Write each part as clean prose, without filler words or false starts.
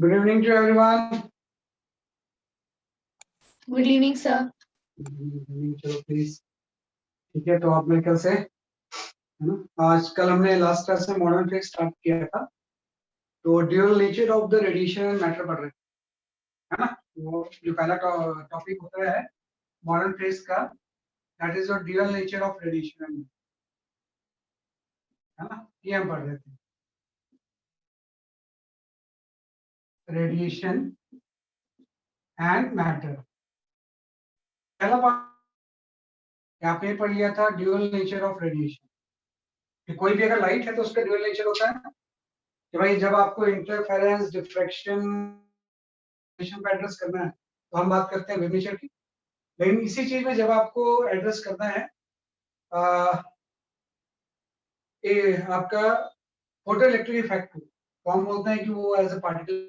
Good evening to everyone. Good evening, sir. Good evening, चलो please ठीक है। तो आप मेरे कल से है ना, आज कल हमने लास्ट क्लास में मॉडर्न फिजिक्स स्टार्ट किया था। तो dual nature of the radiation and matter पढ़ रहे हैं, है ना। वो जो पहला टॉपिक होता है मॉडर्न फिजिक्स का, that is your dual nature of radiation and, है ना, ये हम पढ़ रहे थे। रेडिएशन एंड मैटर पहला पार्ट आपने पढ़ लिया था, ड्यूअल नेचर ऑफ रेडिएशन। कोई भी अगर लाइट है तो उसका ड्यूअल नेचर होता है कि भाई जब आपको इंटरफेरेंस, डिफ्रैक्शन पे एड्रेस करना है तो हम बात करते हैं वेव नेचर की। लेकिन इसी चीज में जब आपको एड्रेस करना है ये आपका फोटो इलेक्ट्रिक इफेक्ट को, तो हम बोलते हैं कि वो एज ए पार्टिकल।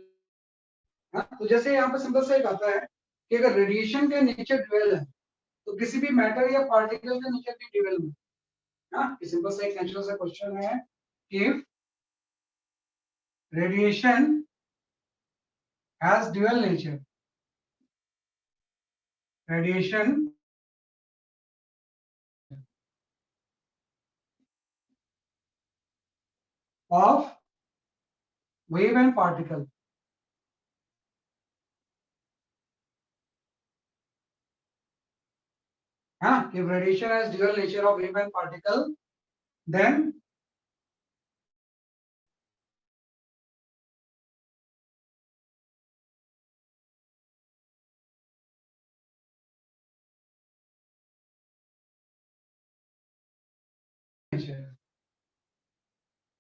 तो जैसे यहाँ पे सिंपल सा एक आता है कि अगर रेडिएशन का नेचर ड्यूअल है तो किसी भी मैटर या पार्टिकल का नेचर भी ड्यूअल है। सिंपल सा एक नेचुरल सा क्वेश्चन है कि radiation has dual nature, radiation of wave and particle, if radiation has dual nature of wave and particle, then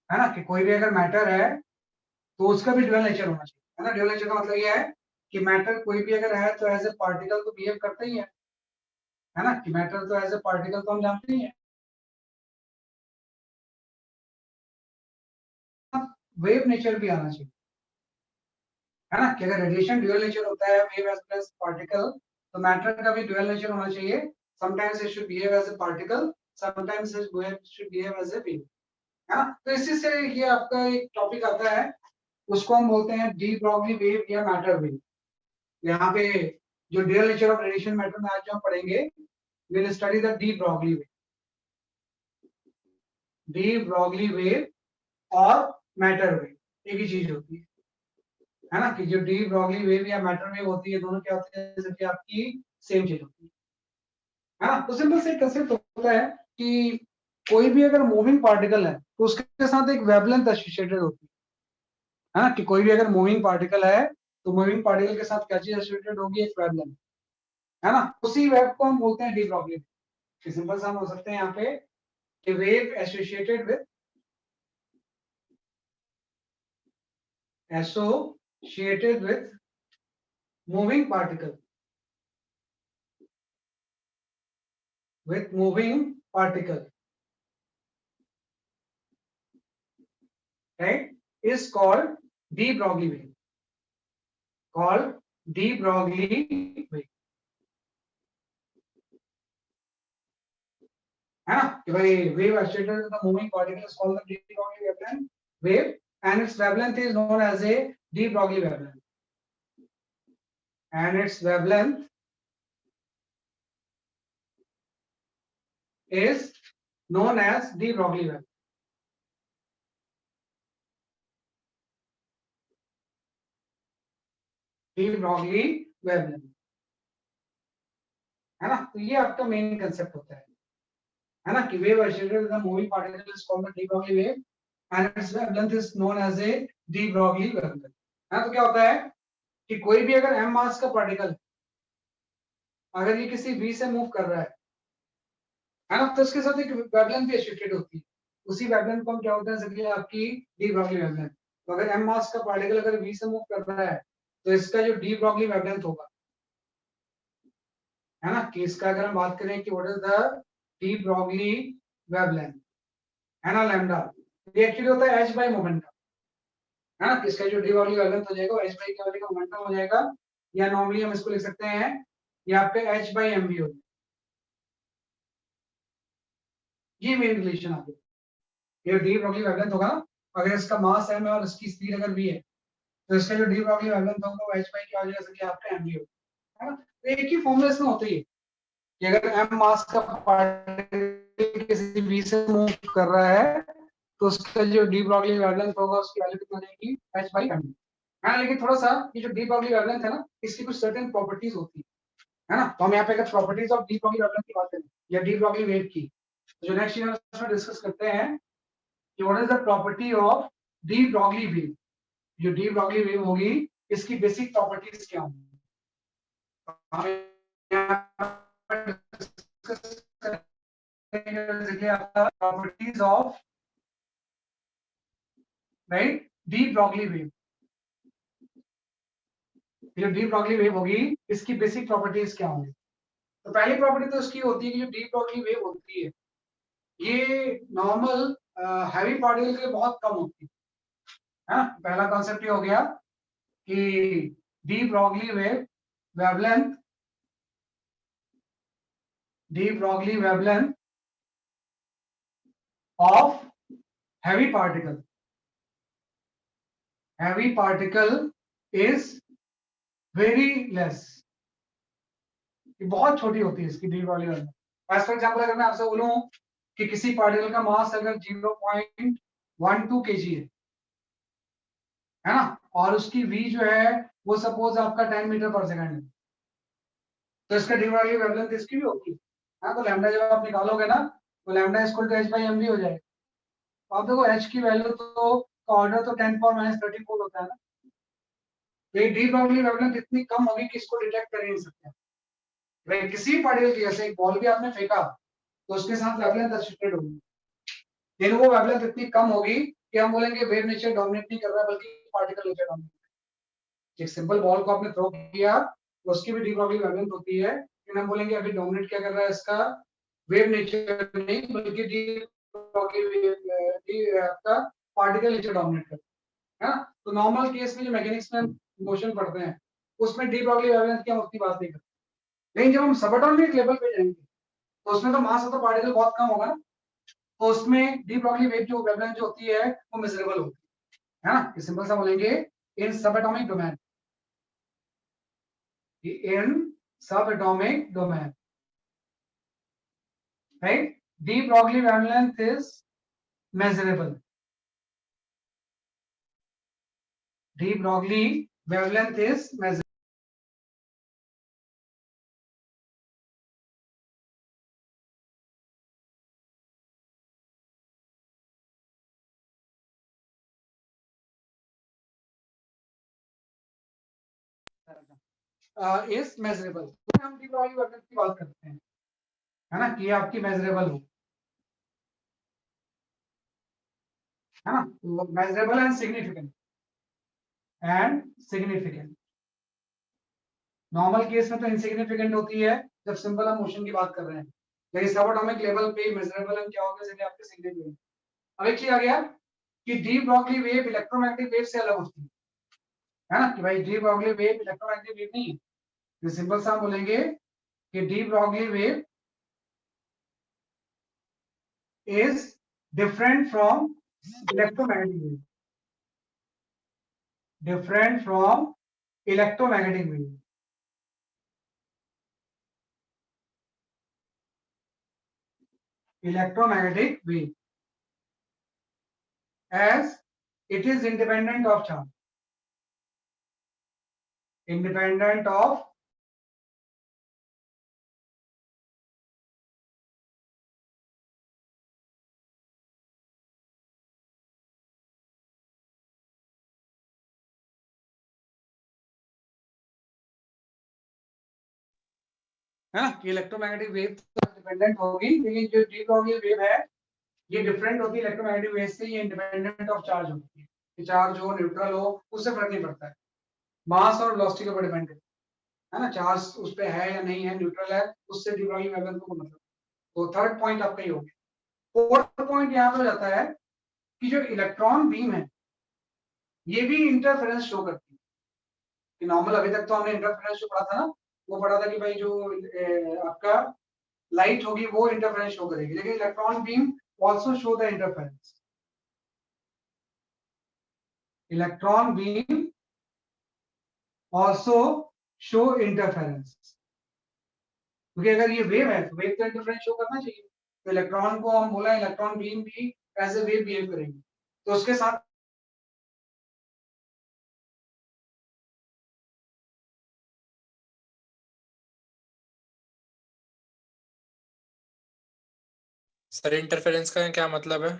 है ना कि कोई भी अगर मैटर है तो उसका भी ड्यूअल नेचर होना चाहिए, है ना। ड्यूअल नेचर का मतलब ये है कि मैटर कोई भी अगर है तो एज ए पार्टिकल तो बिहेव करता ही है ना, कि मैटर तो एज ए पार्टिकल तो हम जानते ही है। वेव नेचर भी आना चाहिए, है ना, कि अगर रेडिएशन ड्यूअल नेचर होता है वेव एज प्लस पार्टिकल, तो मैटर का भी ड्यूअल नेचर होना चाहिए। Sometimes it should behave as a particle, sometimes it should behave as a wave, है ना। तो इसी से ये आपका एक टॉपिक आता है, उसको हम बोलते हैं डी ब्रॉगली वेव या मैटर वेव। यहाँ पे जो dual nature of radiation matter में आज जो हम पढ़ेंगे, we will study the de Broglie wave, de Broglie wave और मैटर वेव एक ही चीज होती है ना, कि जो डी ब्रॉगली वेव या मैटर वेव होती है दोनों क्या होते हैं, जैसे आपकी सेम चीज होती है ना। तो सिंपल से कंसेप्ट होता है कि कोई भी अगर मूविंग पार्टिकल है तो उसके साथ एक वेवलेंथ एसोसिएटेड होती है ना, कि कोई भी अगर मूविंग पार्टिकल है तो मूविंग पार्टिकल के साथ क्या चीज एसोसिएटेड होगी, एक वेवलेंथ, है ना। उसी वेव को हम बोलते हैं डी ब्रॉगली वेव। सिंपल सा हम हो सकते हैं यहाँ पे कि wave associated with moving particle, with moving particle, right, is called de Broglie wave, called de Broglie wave, है ना, कि भाई wave associated with the moving particle is called the de Broglie wavelength wave, and its wavelength is known as a de Broglie wavelength, and its wavelength is known as de Broglie wavelength. de Broglie wavelength, है ना। तो ये आपका main concept होता है ना, कि wave associated with the moving particle is called the de Broglie wave, and its wavelength is known as a de Broglie wavelength, है ना। तो क्या होता है कि कोई भी अगर m मास का पार्टिकल अगर ये किसी v से मूव कर रहा है ना, तो उसके साथ एक वेवलेंथ भी एसोसिएटेड होती है। उसी वेवलेंथ को हम क्या होता है जैसे आपकी डी ब्रॉगली वेवलेंथ। तो अगर m मास का पार्टिकल अगर v से मूव कर रहा है तो इसका जो डी ब्रॉगली वेवलेंथ होगा, है ना, कि इसका अगर हम बात करें कि what is the de Broglie wavelength, है ना, लैम्डा, ये एक्चुअली होता है h बाय मोमेंटम, है ना। इसका जो डी ब्रॉगली वेवलेंथ हो जाएगा h बाय क्या हो जाएगा, मोमेंटम हो जाएगा, या नॉर्मली हम इसको लिख सकते हैं ये आपका h बाय mv हो जाएगा। ये मेन रिलेशन आती है। ये डी ब्रॉगली वेवलेंथ होगा, अगर इसका मास m है और इसकी स्पीड अगर v है तो इसका जो डी ब्रॉगली वेवलेंथ होगा वो h बाई क्या हो जाएगा, जैसे कि आपका mv होगा, है ना। तो एक ही फॉर्मूला इसमें होता ही है कि अगर m मास का पार्टिकल किसी v से मूव कर रहा है तो उसका जो डी ब्रॉगली वेवलेंथ होगा उसकी वैल्यू कितनी रहेगी, h बाई mv। हाँ, लेकिन थोड़ा सा ये जो डी ब्रॉगली वेवलेंथ है ना, इसकी कुछ सर्टेन प्रॉपर्टीज होती है ना। तो हम यहाँ पे अगर properties of D Broglie wavelength की बात करें या डी ब्रॉगली वेव की, तो जो नेक्स्ट यूनिट में डिस्कस करते हैं कि what is the property of D Broglie wave. जो डी ब्रॉगली वेव होगी इसकी बेसिक प्रॉपर्टीज क्या होंगी, properties of right D Broglie wave. जो डी ब्रॉगली वेव होगी इसकी बेसिक प्रॉपर्टीज क्या होंगी। तो पहली प्रॉपर्टी तो इसकी होती है कि जो डी ब्रॉगली वेव होती है ये नॉर्मल हैवी पार्टिकल के बहुत कम होती है। पहला कॉन्सेप्ट ये हो गया कि de Broglie wave wavelength, de Broglie wavelength of heavy particle is very less. ये बहुत छोटी होती है इसकी de Broglie wavelength. As for example अगर मैं आपसे बोलूं कि किसी पार्टिकल का मास अगर 0.12 kg है ना, और उसकी v जो है वो सपोज आपका 10 मीटर पर सेकंड है, तो इसका डी ब्रॉगली वेवलेंथ इसकी भी होगी। हाँ, तो लैम्डा जब आप निकालोगे ना तो lambda equal to h by mv हो जाएगा। तो आप देखो h की वैल्यू तो ऑर्डर तो 10 पावर माइनस 34 होता है ना। तो ये डी ब्रॉगली वेवलेंथ इतनी कम होगी कि इसको डिटेक्ट कर ही नहीं सकते। भाई किसी भी पार्टिकल की, जैसे एक बॉल भी आपने फेंका तो उसके साथ वेवलेंथ एसोसिएटेड होगी, लेकिन वो वेवलेंथ इतनी कम होगी कि हम बोलेंगे वेव नेचर डोमिनेट नहीं कर रहा बल्कि पार्टिकल नेचर डोमिनेट। एक सिंपल बॉल को आपने थ्रो किया तो उसकी भी डी ब्रॉगली वेवलेंथ होती है, लेकिन हम बोलेंगे अभी डोमिनेट क्या कर रहा है इसका, वेव नेचर नहीं बल्कि डी ब्रॉगली आपका पार्टिकल नेचर डोमिनेट कर रहा है। तो नॉर्मल केस में जो मैकेनिक्स में मोशन पढ़ते हैं उसमें डी ब्रॉगली वेवलेंथ की हम उतनी बात नहीं करते, लेकिन जब हम सबएटॉमिक लेवल पे जाएंगे तो उसमें तो मास ऑफ द पार्टिकल बहुत कम होगा ना, तो उसमें डी ब्रॉगली वेव जो वेवलेंथ जो होती है वो मेजरेबल होती है ना। ये सिंपल सा बोलेंगे in subatomic domain, in subatomic domain, right? D Broglie wavelength is measurable. D Broglie wavelength is measurable. Is measurable. हम D Broglie wavelength की बात करते हैं, है ना, कि आपकी measurable हो, है ना, measurable and significant normal case में तो इनसिग्निफिकेंट होती है जब सिंपल हम मोशन की बात कर रहे हैं, लेकिन सबएटॉमिक लेवल पे मेजरेबल एंड क्या होगा, जैसे आपके सिग्निफिकेंट। अब एक चीज आ गया कि de Broglie wave electromagnetic wave से अलग होती है ना, कि भाई D Broglie wave electromagnetic wave नहीं है। तो सिंपल सा बोलेंगे कि de Broglie wave is different from electromagnetic wave, different from electromagnetic wave. electromagnetic wave as it is independent of charge, independent of है ना, कि इलेक्ट्रोमैग्नेटिक वेव डिपेंडेंट होगी, लेकिन जो डी ब्रॉगली वेव है ये डिफरेंट होती है इलेक्ट्रोमैग्नेटिक वेव से, ये इंडिपेंडेंट ऑफ चार्ज होती है, कि चार्ज हो न्यूट्रल हो उससे फर्क नहीं पड़ता है, मास और वेलोसिटी के ऊपर डिपेंड है ना, चार्ज उस पे है या नहीं है, न्यूट्रल है, उससे डी ब्रॉगली वेवलेंथ को मतलब। तो थर्ड पॉइंट आपका ही हो गया। फोर्थ पॉइंट यहाँ पे हो जाता है कि जो इलेक्ट्रॉन बीम है ये भी इंटरफेरेंस शो करती है, कि नॉर्मल अभी तक तो हमने इंटरफेरेंस जो पढ़ा था ना, वो पढ़ा था कि भाई जो आपका लाइट होगी वो इंटरफेरेंस शो करेगी, लेकिन electron beam also show the interference. Electron beam also show interference, क्योंकि अगर ये वेव है तो वेव का इंटरफेरेंस शो करना चाहिए। तो इलेक्ट्रॉन को हम बोला इलेक्ट्रॉन बीम भी एज ए वेव बिहेव करेंगे, तो उसके साथ सर इंटरफेरेंस का क्या मतलब है?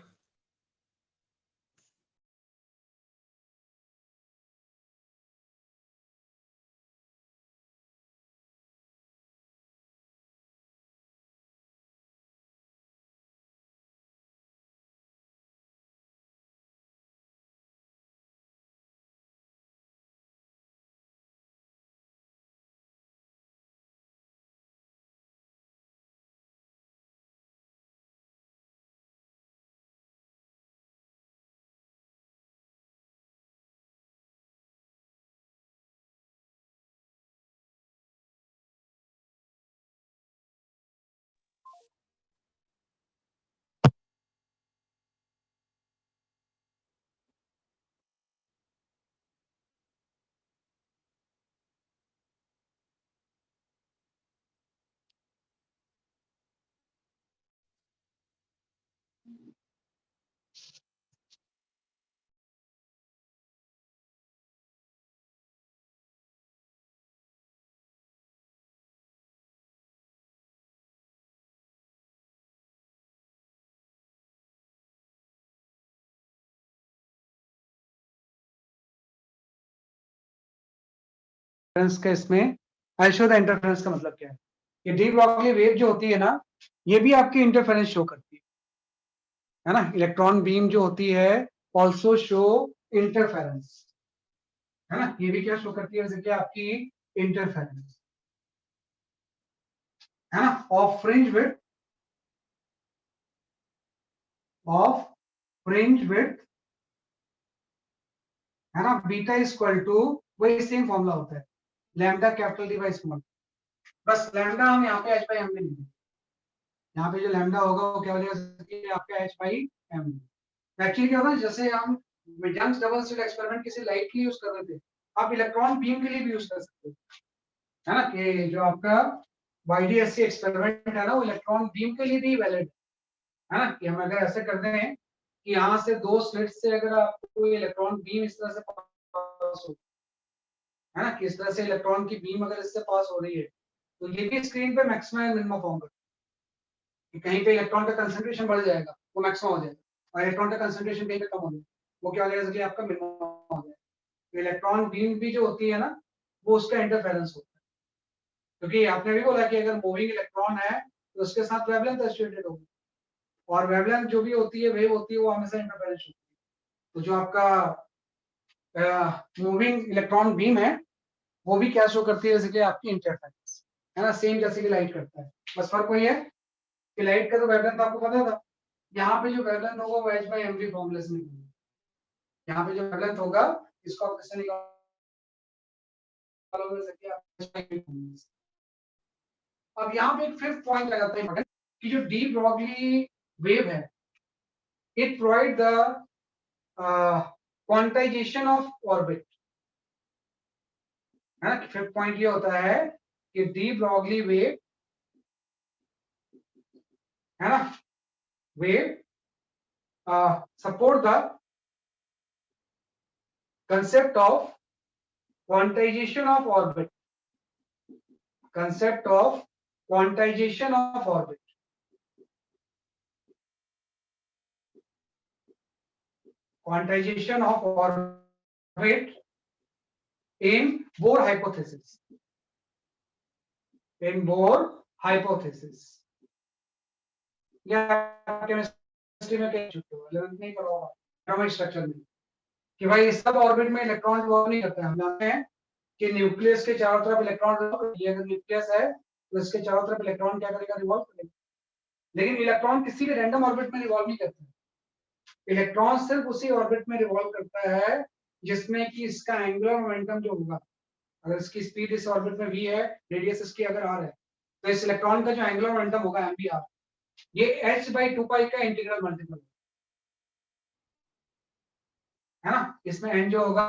का इसमें आई शो द इंटरफेरेंस का मतलब क्या है। ये डी ब्रॉगली वेव जो होती है ना, ये भी आपकी इंटरफेरेंस शो करती है ना। इलेक्ट्रॉन बीम जो होती है ऑल्सो शो इंटरफेरेंस, है ना। ये भी क्या शो करती है, जैसे कि आपकी इंटरफेरेंस, है ना, of fringe width, of fringe width, है ना। बीटा इज इक्वल टू, वही सेम फॉर्मूला होता है, lambda capital D by small. बस लैम्डा हम यहाँ पे एच बाई एम में लिखेंगे, यहाँ पे जो लैम्डा होगा वो क्या हो जाएगा आपका एच बाई एम। एक्चुअली क्या होता है, जैसे हम यंग्स डबल स्लिट एक्सपेरिमेंट किसी लाइट के लिए यूज कर रहे थे, आप इलेक्ट्रॉन बीम के लिए भी यूज कर सकते हो, है ना। कि जो आपका YDSC एक्सपेरिमेंट है ना, वो इलेक्ट्रॉन बीम के लिए भी वैलिड है ना। कि हम अगर ऐसे करते हैं कि यहाँ से दो स्लिट से अगर आपको इलेक्ट्रॉन बीम इस तरह से पास हो, है ना, किस तरह से इलेक्ट्रॉन की बीम अगर इससे पास हो रही है, तो ये भी स्क्रीन पे मैक्सिमम या मिनिमम फॉर्म करता है कि कहीं पे इलेक्ट्रॉन का कंसंट्रेशन बढ़ जाएगा वो मैक्सिमम हो जाएगा, और इलेक्ट्रॉन का कंसंट्रेशन कहीं पे कम हो जाएगा वो क्या हो जाएगा कि आपका मिनिमम हो जाएगा। तो इलेक्ट्रॉन बीम भी जो होती है ना, वो उसका इंटरफेरेंस होता है, क्योंकि आपने भी बोला कि अगर मूविंग इलेक्ट्रॉन है तो उसके साथ वेवलेंथ एसोसिएटेड होगी, और वेवलेंथ जो भी होती है वेव होती है वो हमेशा इंटरफेरेंस होती है। तो जो आपका मूविंग इलेक्ट्रॉन बीम है वो भी क्या शो करती है, जैसे कि आपकी इंटरफेरेंस, है ना, सेम जैसे कि लाइट करता है। बस फर्क वही है कि लाइट का तो वेवलेंथ आपको पता था, यहाँ पे जो वेवलेंथ होगा वो h by mv फॉर्मूले से निकलेगा। यहाँ पे जो वेवलेंथ होगा इसको आप किससे निकालोगे, जैसे कि आप h by mv फॉर्मूले से। अब यहाँ पे एक फिफ्थ पॉइंट लगाता है इंपॉर्टेंट, कि जो डी ब्रॉगली वेव है, it provide the quantization of orbit, है ना। फिफ्थ पॉइंट ये होता है कि डी ब्रॉगली वेव, है ना, wave support the concept of quantization of orbit, concept of quantization of orbit, quantization of orbit in Bohr hypothesis, in Bohr hypothesis। या chemistry में कह चुके हो, 11th में ही पढ़ा होगा एटॉमिक स्ट्रक्चर में, कि भाई सब ऑर्बिट में इलेक्ट्रॉन रिवॉल्व नहीं करते हैं। हम जानते हैं कि न्यूक्लियस के चारों तरफ इलेक्ट्रॉन रिवॉल्व करती है, अगर न्यूक्लियस है तो इसके चारों तरफ इलेक्ट्रॉन क्या करेगा, रिवॉल्व करेगा। लेकिन इलेक्ट्रॉन किसी भी रैंडम ऑर्बिट में रिवॉल्व नहीं करते। इलेक्ट्रॉन सिर्फ उसी ऑर्बिट में रिवॉल्व करता है जिसमें कि इसका एंगुलर मोमेंटम जो होगा, अगर इसकी स्पीड इस ऑर्बिट में v है, रेडियस इसकी अगर r है, तो इस इलेक्ट्रॉन का जो एंगुलर मोमेंटम होगा mvr, ये h/2π का इंटीग्रल मल्टीपल है ना। इसमें n जो होगा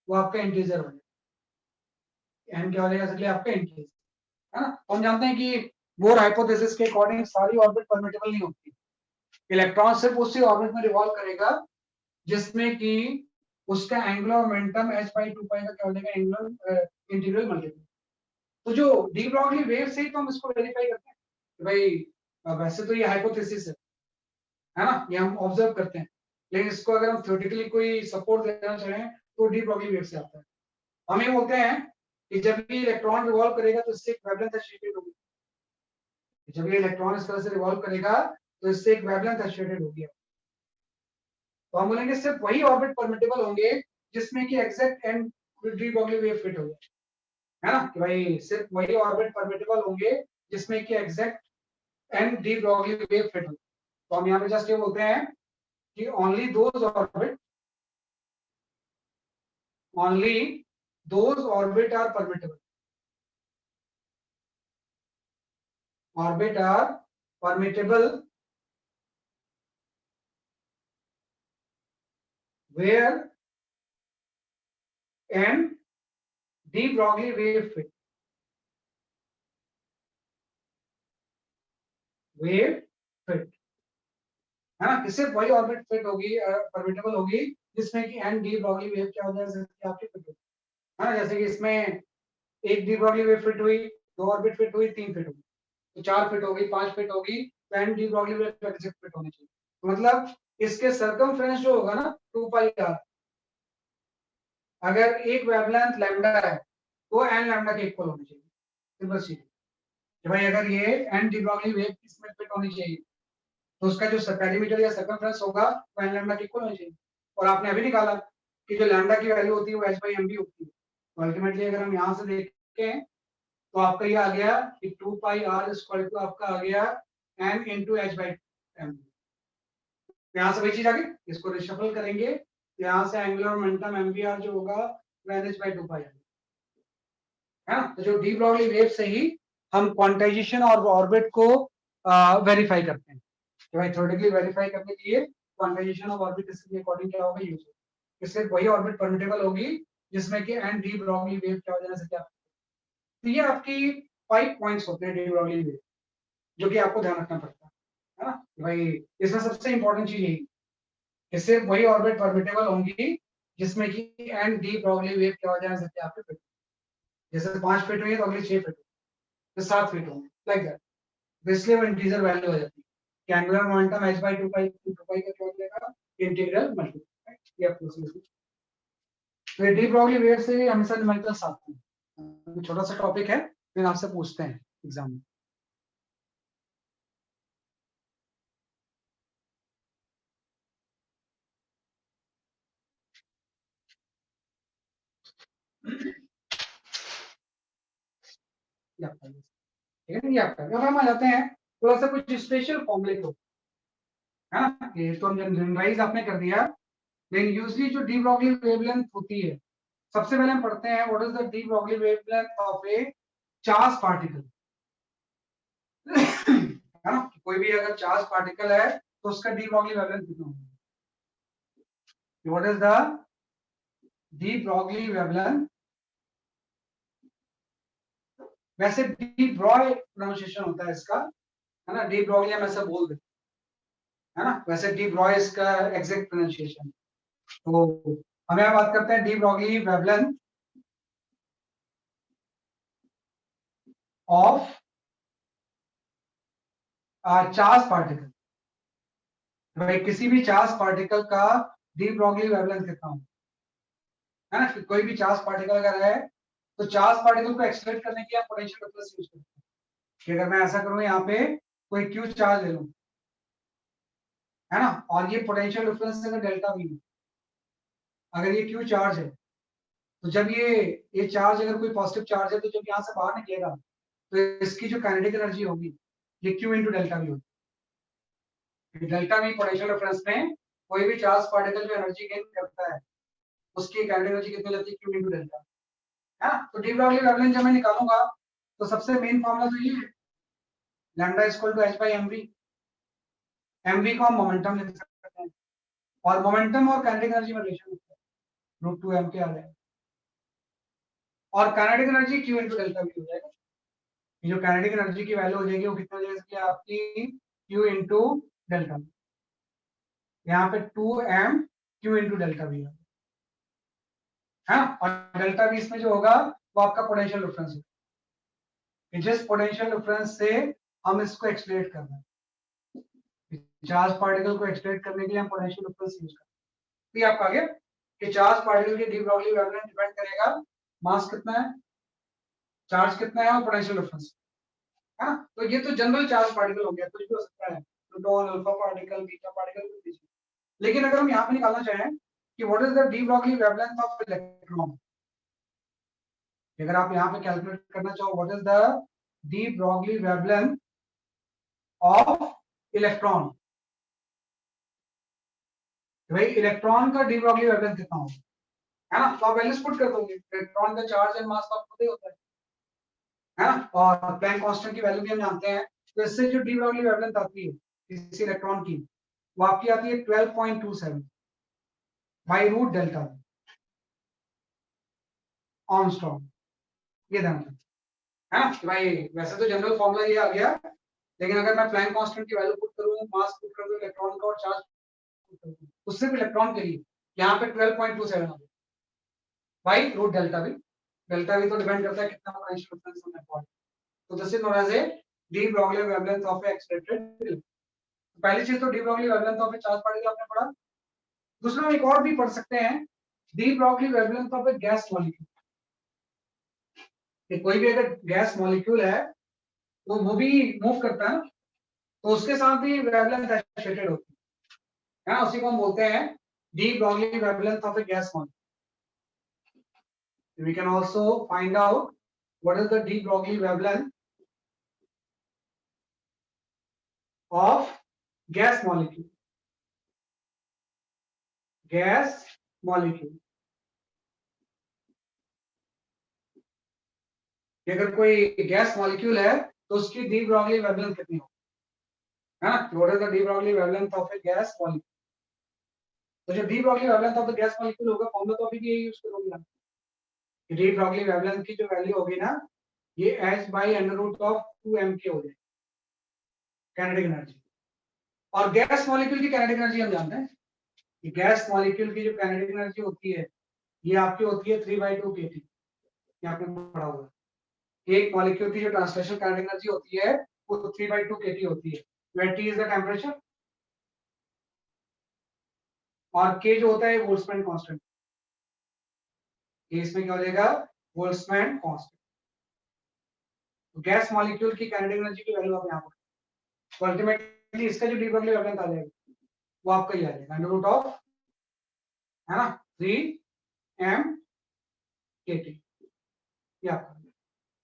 वो आपका इंटीजर होगा। एन क्या हो जाएगा इसलिए आपका इनकेस, है ना। तो हम जानते हैं कि बोर हाइपोथेसिस के अकॉर्डिंग सारी ऑर्बिट परमिटेबल नहीं होती। इलेक्ट्रॉन सिर्फ उसी ऑर्बिट में रिवॉल्व करेगा जिसमें कि उसका एंगुलर मोमेंटम h by 2 पाई का क्या हो जाएगा, एंगुलर इंटीग्रल मल्टीपल। तो जो डी ब्रॉगली वेव से ही तो हम इसको वेरीफाई करते हैं कि भाई वैसे तो ये हाइपोथेसिस है ना, ये हम ऑब्जर्व करते हैं, लेकिन इसको अगर हम थ्योरेटिकली कोई सपोर्ट देना चाहें तो डी ब्रॉगली वेव से आता है। हम ये बोलते हैं कि जब ये इलेक्ट्रॉन रिवॉल्व करेगा तो इससे एक वेवलेंथ एसोसिएटेड होगी। जब ये इलेक्ट्रॉन इस तरह से रिवॉल्व करेगा तो इससे एक वेवलेंथ एसोसिएटेड होगी। तो हम बोलेंगे सिर्फ वही ऑर्बिट परमिटेबल होंगे जिसमें कि exact and D Broglie wave fit हो जाए, है ना, कि भाई सिर्फ वही ऑर्बिट परमिटेबल होंगे जिसमें कि exact and D Broglie wave fit हो। तो हम यहाँ पे जस्ट ये बोलते हैं कि only those orbit are permittable, where and de Broglie wave fit, है ना, सिर्फ वही ऑर्बिट फिट होगी, परमिटेबल होगी जिसमें कि एंड डी ब्रॉगली वेव क्या हो जाएगा आपकी फिट होगी, है ना। जैसे कि इसमें एक डी ब्रॉगली वेव फिट हुई, दो ऑर्बिट फिट हुई, तीन फिट हुई, तो 4 फिट होगी, 5 फिट होगी, तो and D Broglie wave exact fit होनी चाहिए। तो मतलब इसके सर्कमफ्रेंस जो होगा ना 2 पाई आर, अगर एक वेवलेंथ लैम्डा है तो एन लैम्डा के इक्वल होनी चाहिए। सिंपल सी कि भाई अगर ये एन डी ब्रॉगली वेव इसमें फिट होनी चाहिए तो उसका जो पेरीमीटर या सर्कमफ्रेंस होगा वो एन लैम्डा के इक्वल होनी चाहिए। और आपने अभी निकाला कि जो लैम्डा की वैल्यू होती है वो h by mv होती है। तो अल्टीमेटली अगर हम यहाँ से देखें तो आपका ये आ गया कि 2 पाई r इक्वल टू आपका आ गया n into h by mv। यहाँ से वही चीज आ गई, इसको रिशफल करेंगे तो यहाँ से एंगुलर मोमेंटम mvr जो होगा वो nh by 2 पाई है ना। तो जो डी ब्रॉगली वेव से ही हम क्वांटाइजेशन और ऑर्बिट को वेरीफाई करते हैं कि भाई थ्योरेटिकली वेरीफाई करने के लिए क्वांटाइजेशन ऑफ ऑर्बिट इसके अकॉर्डिंग क्या होगा, यूज होगा। इससे वही ऑर्बिट परमिटेबल होगी जिसमें कि एंड डी ब्रॉगली वेव क्या हो जाने से क्या। तो ये आपकी 5 पॉइंट्स होते हैं डी ब्रॉगली वेव, जो कि आपको ध्यान रखना पड़ता है ना कि भाई इसमें सबसे इंपॉर्टेंट चीज यही कि सिर्फ वही ऑर्बिट परमिटेबल होंगी जिसमें कि एंड डी ब्रॉगली वेव क्या हो जाने से क्या आपके फिट। जैसे 5 फिट हुई तो अगली 6 फिट, तो 7 फिट होंगे, लाइक दैट। तो इसलिए वो इंटीजर वैल्यू हो जाती है। एंगुलर मोमेंटम h by 2 पाई का क्या हो जाएगा, इंटीग्रल मल्टीप्लाई, ये आपको समझ। तो डी ब्रॉगली वेव से हमेशा न्यूमेरिकल्स आते हैं। छोटा सा टॉपिक है, फिर आपसे पूछते हैं एग्जाम में। ठीक है, ये आपका। अब हम आ जाते हैं थोड़ा सा कुछ स्पेशल फॉर्मूले को, है ना। ये तो हम जनरलाइज आपने कर दिया, लेकिन यूजली जो डी ब्रॉगली वेवलेंथ होती है, सबसे पहले हम पढ़ते हैं what is the de Broglie wavelength of a charge particle, है ना। कोई भी अगर चार्ज पार्टिकल है तो उसका डी ब्रॉगली वेवलेंथ कितना होगा। What is the de Broglie wavelength, वैसे डी ब्रॉय प्रोनाउंसिएशन होता है इसका, है ना। डी ब्रॉगली हम ऐसा बोल देते है ना, वैसे डी ब्रॉय इसका एग्जैक्ट प्रोनाउंसिएशन। तो हम यहाँ बात करते हैं de Broglie wavelength of charge particle. भाई किसी भी चार्ज पार्टिकल का डी ब्रॉगली वेवलेंथ कितना होगा, है ना। कोई भी चार्ज पार्टिकल अगर है तो चार्ज पार्टिकल को एक्सप्रेस करने के लिए आप पोटेंशियल डिफरेंस यूज करते हैं कि अगर मैं ऐसा करूं यहाँ पे कोई क्यू चार्ज ले लूं, है ना, और ये पोटेंशियल डिफरेंस अगर डेल्टा वी, अगर ये क्यू चार्ज है तो जब ये चार्ज अगर कोई पॉजिटिव चार्ज है तो जब यहाँ से बाहर निकलेगा तो इसकी जो काइनेटिक एनर्जी होगी ये क्यू इंटू डेल्टा वी होगी। डेल्टा वी पोटेंशियल डिफरेंस में कोई भी चार्ज पार्टिकल जो एनर्जी गेन करता है उसकी काइनेटिक एनर्जी कितनी रहती है, क्यू इंटू डेल्टा, है ना। तो डी ब्रॉगली वेवलेंथ जब मैं निकालूंगा तो सबसे मेन फॉर्मूला तो ये है, lambda equal to h by mv। mv को हम मोमेंटम लिख सकते हैं और मोमेंटम और काइनेटिक एनर्जी में रिलेशन होता है, √2 m के आ रहा है। और kinetic energy Q into delta V हो जाएगा। ये जो काइनेटिक एनर्जी की वैल्यू हो जाएगी वो कितना हो जाएगी आपकी Q into डेल्टा V। यहाँ पे 2m Q into delta V है, और डेल्टा V इसमें जो होगा वो आपका पोटेंशियल डिफरेंस है। जिस पोटेंशियल डिफरेंस से हम इसको एक्सप्लेट कर रहे हैं, चार्ज पार्टिकल को एक्सप्लेट करने के लिए हम पोटेंशियल डिफरेंस यूज करते हैं। तो आपका आ गया कि चार्ज पार्टिकल की डी ब्रॉगली वेवलेंथ डिपेंड करेगा मास कितना है, चार्ज कितना है और पोटेंशियल डिफरेंस है ना। तो ये तो जनरल चार्ज पार्टिकल हो गया, कुछ भी हो सकता है, proton, alpha particle, beta particle, कुछ भी। लेकिन अगर हम यहाँ पे निकालना चाहें कि what is the de Broglie wavelength of electron, अगर आप यहाँ पे कैलकुलेट करना चाहो what is the de Broglie wavelength of electron, भाई इलेक्ट्रॉन का डी ब्रॉगली वेवलेंथ कितना होगा, है ना। तो आप वैल्यूज पुट कर दोगे, इलेक्ट्रॉन का चार्ज एंड मास तो आपको पता ही होता है ना, और प्लैंक कांस्टेंट की वैल्यू भी हम जानते हैं। तो इससे जो डी ब्रॉगली वेवलेंथ आती है किसी इलेक्ट्रॉन की, वो आपकी आती है 12.27 बाई रूट डेल्टा आर्मस्ट्रांग। ये ध्यान रखना है ना कि भाई वैसे तो जनरल फॉर्मूला ये आ गया, लेकिन अगर मैं प्लैंक कांस्टेंट की वैल्यू पुट करूं, मास पुट करूं इलेक्ट्रॉन का और चार्ज पुट करूं, तो सिर्फ इलेक्ट्रॉन के लिए यहाँ पे 12.27 आ गया by root delta V. Delta V तो डिपेंड करता है कितना पोटेंशियल डिफरेंस हमने पॉइंट। तो this is known as a de Broglie wavelength of expected. पहली चीज तो de Broglie wavelength of a charge particle आपने पढ़ा। दूसरा एक और भी पढ़ सकते हैं, de Broglie wavelength of a gas molecule. कोई भी अगर गैस मॉलिक्यूल है तो वो भी मूव करता है, तो उसके साथ भी वेवलेंथ एसोसिएटेड होती है, उसी को हम बोलते हैं de Broglie wavelength of a gas molecule. We can also find out what is the de Broglie wavelength of gas molecule. Gas molecule. अगर कोई गैस मॉलिक्यूल है तो उसकी डी ब्रॉगली वेवलेंथ कितनी हो, है ना। What is the de Broglie wavelength of a gas molecule? तो जो de Broglie wavelength of the gas molecule होगा, फॉर्मूला तो अभी भी यही यूज करोगे आप। डी ब्रॉगली वेवलेंथ की जो वैल्यू होगी ना, ये h by under root of 2m के हो जाएगी काइनेटिक एनर्जी। और गैस मॉलिक्यूल की काइनेटिक एनर्जी हम जानते हैं कि गैस मॉलिक्यूल की जो काइनेटिक एनर्जी होती है ये आपकी होती है 3/2 kT। ये आपने पढ़ा होगा, एक मॉलिक्यूल की जो ट्रांसलेशनल काइनेटिक एनर्जी होती है वो 3/2 kT होती है, where T is the temperature और K जो होता है बोल्ट्जमैन कांस्टेंट। इसमें क्या हो जाएगा, बोल्ट्जमैन कांस्टेंट। तो गैस मॉलिक्यूल की काइनेटिक एनर्जी की वैल्यू आप यहाँ पर, तो अल्टीमेटली इसका जो डी ब्रॉगली वेवलेंथ आ जाएगा वो आपका ही आ जाएगा अंडर रूट ऑफ, है ना, 3m kT। ये आपका,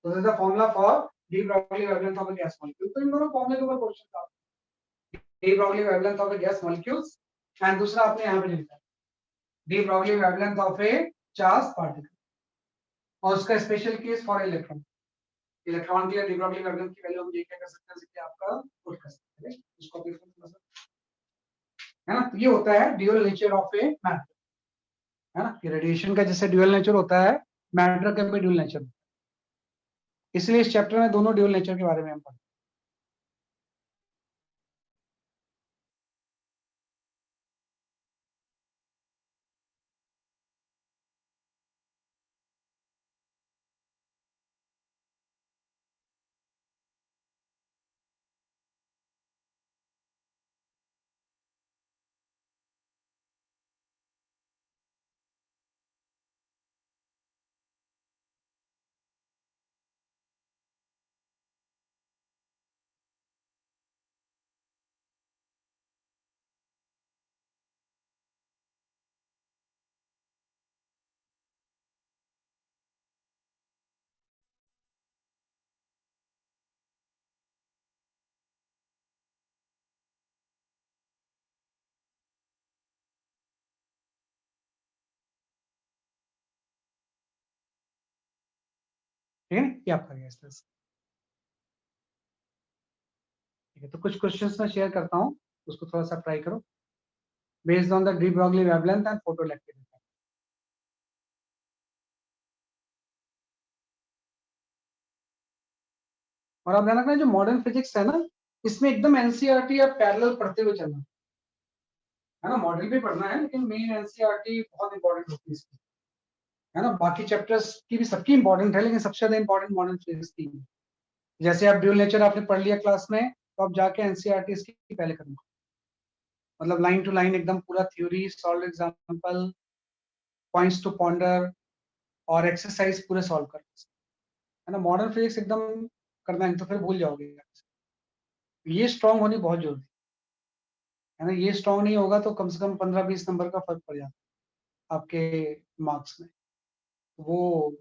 तो this is the formula for D Broglie wavelength of a gas molecule. तो इन दोनों फॉर्मूले के ऊपर क्वेश्चन था, D Broglie wavelength of a gas molecules, and दूसरा आपने यहाँ पे लिखा है D Broglie wavelength of a charge particle, और उसका special case for electron. Electron की डी ब्रॉगली वेवलेंथ की वैल्यू हम ये क्या कर सकते हैं कि आपका पुट कर सकते हैं इसको भी, है ना। तो ये होता है dual nature of a matter, है ना, कि रेडिएशन का जैसे ड्यूअल नेचर होता है, मैटर का भी ड्यूअल नेचर, इसलिए इस चैप्टर में दोनों ड्यूअल नेचर के बारे में हम पढ़ेंगे। ठीक है, ये आपका गया इस तरह से। ठीक है, तो कुछ क्वेश्चंस मैं शेयर करता हूँ, उसको थोड़ा सा ट्राई करो based on the de Broglie wavelength and photoelectric. और आप ध्यान रखना जो मॉडर्न फिजिक्स है ना, इसमें एकदम एनसीईआरटी या पैरेलल पढ़ते हुए चलना, है ना। मॉडल भी पढ़ना है लेकिन मेन एनसीईआरटी बहुत इंपॉर्टेंट होती है इसकी, है ना। बाकी चैप्टर्स की भी सबकी इंपॉर्टेंट है लेकिन सबसे ज्यादा इंपॉर्टेंट मॉडर्न फिजिक्स की है। जैसे आप ड्यूल नेचर आपने पढ़ लिया क्लास में, तो आप जाके एनसीईआरटी इसकी पहले करना, मतलब लाइन टू लाइन एकदम पूरा theory, solve example, points to ponder और एक्सरसाइज पूरे सॉल्व करना, है ना। मॉडर्न फिजिक्स एकदम करना है, तो फिर भूल जाओगे। ये स्ट्रांग होनी बहुत जरूरी है ना। ये स्ट्रांग नहीं होगा तो कम से कम 15-20 नंबर का फर्क पड़ जाता है आपके मार्क्स में। वो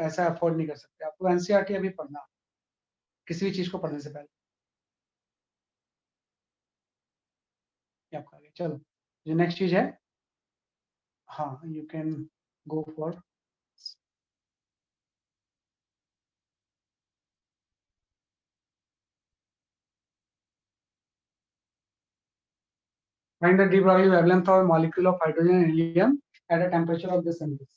ऐसा अफोर्ड नहीं कर सकते। आपको एनसीईआरटी अभी पढ़ना, किसी भी चीज को पढ़ने से पहले। ये आपका आगे चलो, जो नेक्स्ट चीज है, हाँ you can go for find the de Broglie wavelength of a molecule of hydrogen and helium at a temperature of this and this.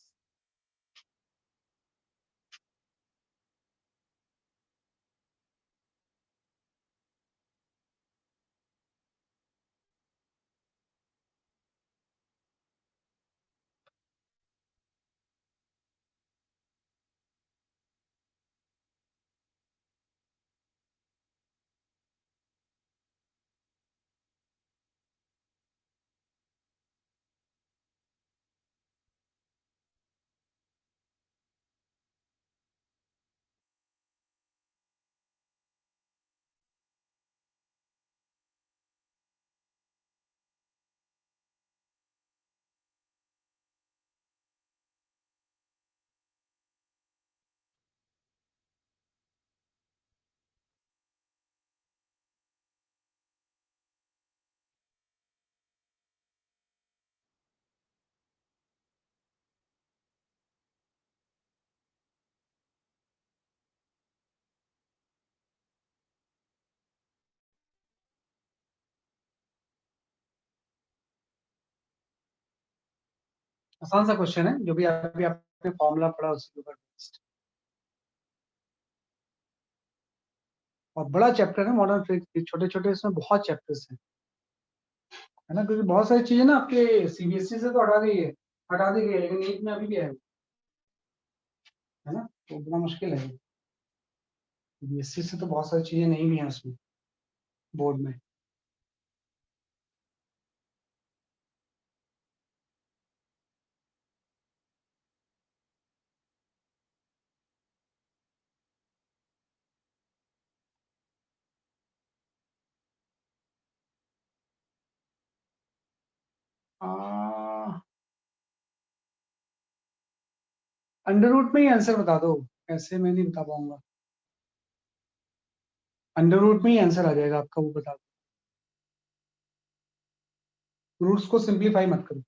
आसान सा क्वेश्चन है, जो भी अभी आपने फॉर्मूला पढ़ा उसके ऊपर based। और बड़ा चैप्टर है मॉडर्न फिजिक्स, छोटे छोटे इसमें बहुत चैप्टर्स हैं, है ना। क्योंकि बहुत सारी चीजें ना आपके सीबीएसई से तो हटा दी गई है, लेकिन नीट में अभी भी है ना। तो बड़ा मुश्किल है, सीबीएसई से तो बहुत सारी चीजें नहीं भी हैं उसमें, बोर्ड में। अंडर रूट में ही आंसर बता दो, ऐसे मैं नहीं बता पाऊंगा। अंडर रूट में ही आंसर आ जाएगा आपका, वो बता दो, रूट्स को सिंप्लीफाई मत करो।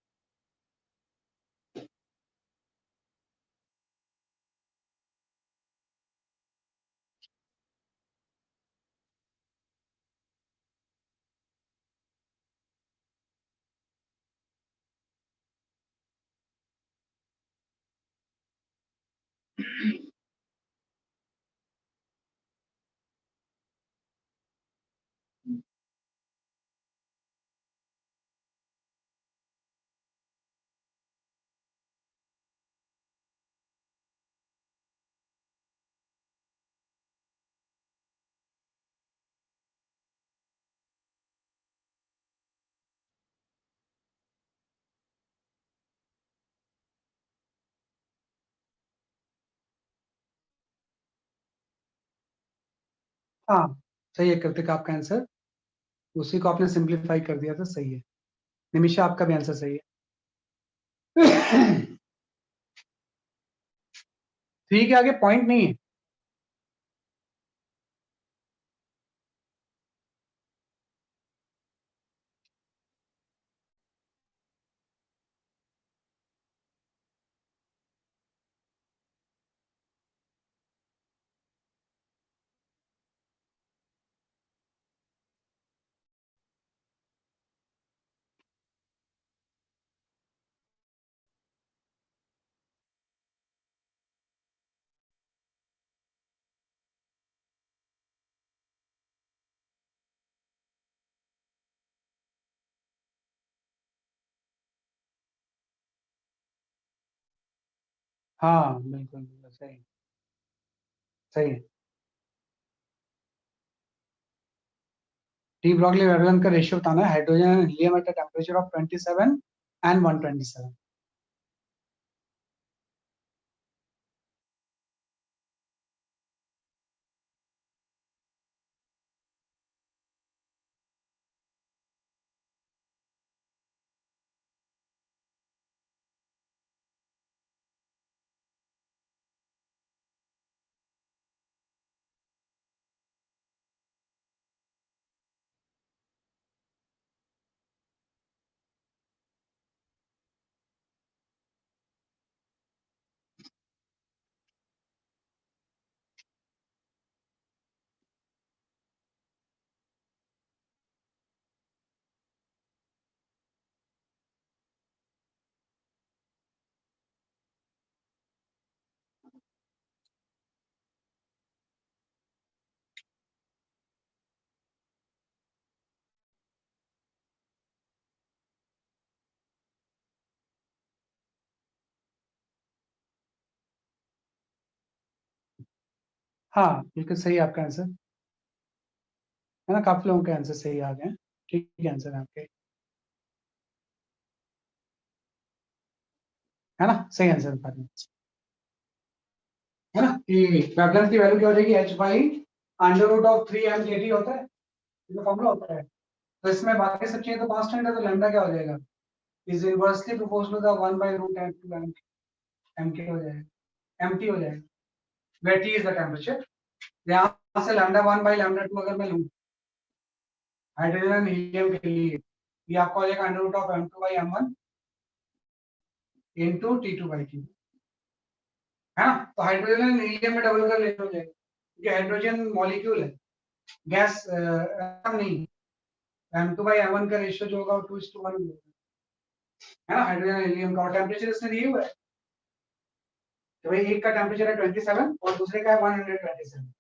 हाँ सही है कृतिक, आपका आंसर उसी को आपने सिंप्लीफाई कर दिया, तो सही है। निमिषा आपका भी आंसर सही है। ठीक है, आगे पॉइंट नहीं है। हाँ बिल्कुल बिल्कुल सही। सही है। डी ब्रॉगली वेवलेंथ का रेशियो बताना है hydrogen and helium at a temperature of 27 and 127। हाँ बिल्कुल सही आपका आंसर है ना। काफी लोगों के आंसर सही आ गए हैं। ठीक है आंसर है आपके। है ना सही आंसर बता रहे हैं। है ना कि वेवलेंथ की वैल्यू क्या हो जाएगी H by under root of 3m/kT होता है, ये फॉर्मूला होता है। तो इसमें बाकी सब चीजें तो कांस्टेंट है, तो लैम्डा क्या हो जाएगा is inversely proportional to 1 by root M two M के हो जाएगा, एम टी हो जाएगा, where T is the temperature. यहाँ से लैम्डा 1 बाई लैम्डा 2 अगर मैं लूँ हाइड्रोजन एंड हीलियम के लिए, ये आपको हो जाएगा under root of m2/m1 into T2/T। है ना। तो हाइड्रोजन एंड हीलियम में डबल कर लेते हो जाएगा, क्योंकि हाइड्रोजन मॉलिक्यूल है, गैस नहीं। m2/m1 का रेशियो जो होगा वो 2:1 होगा। है ना हाइड्रोजन हीलियम का, और टेम्परेचर इसमें दिए हुआ है। तो भाई एक का टेम्परेचर है 27 और दूसरे का है 127।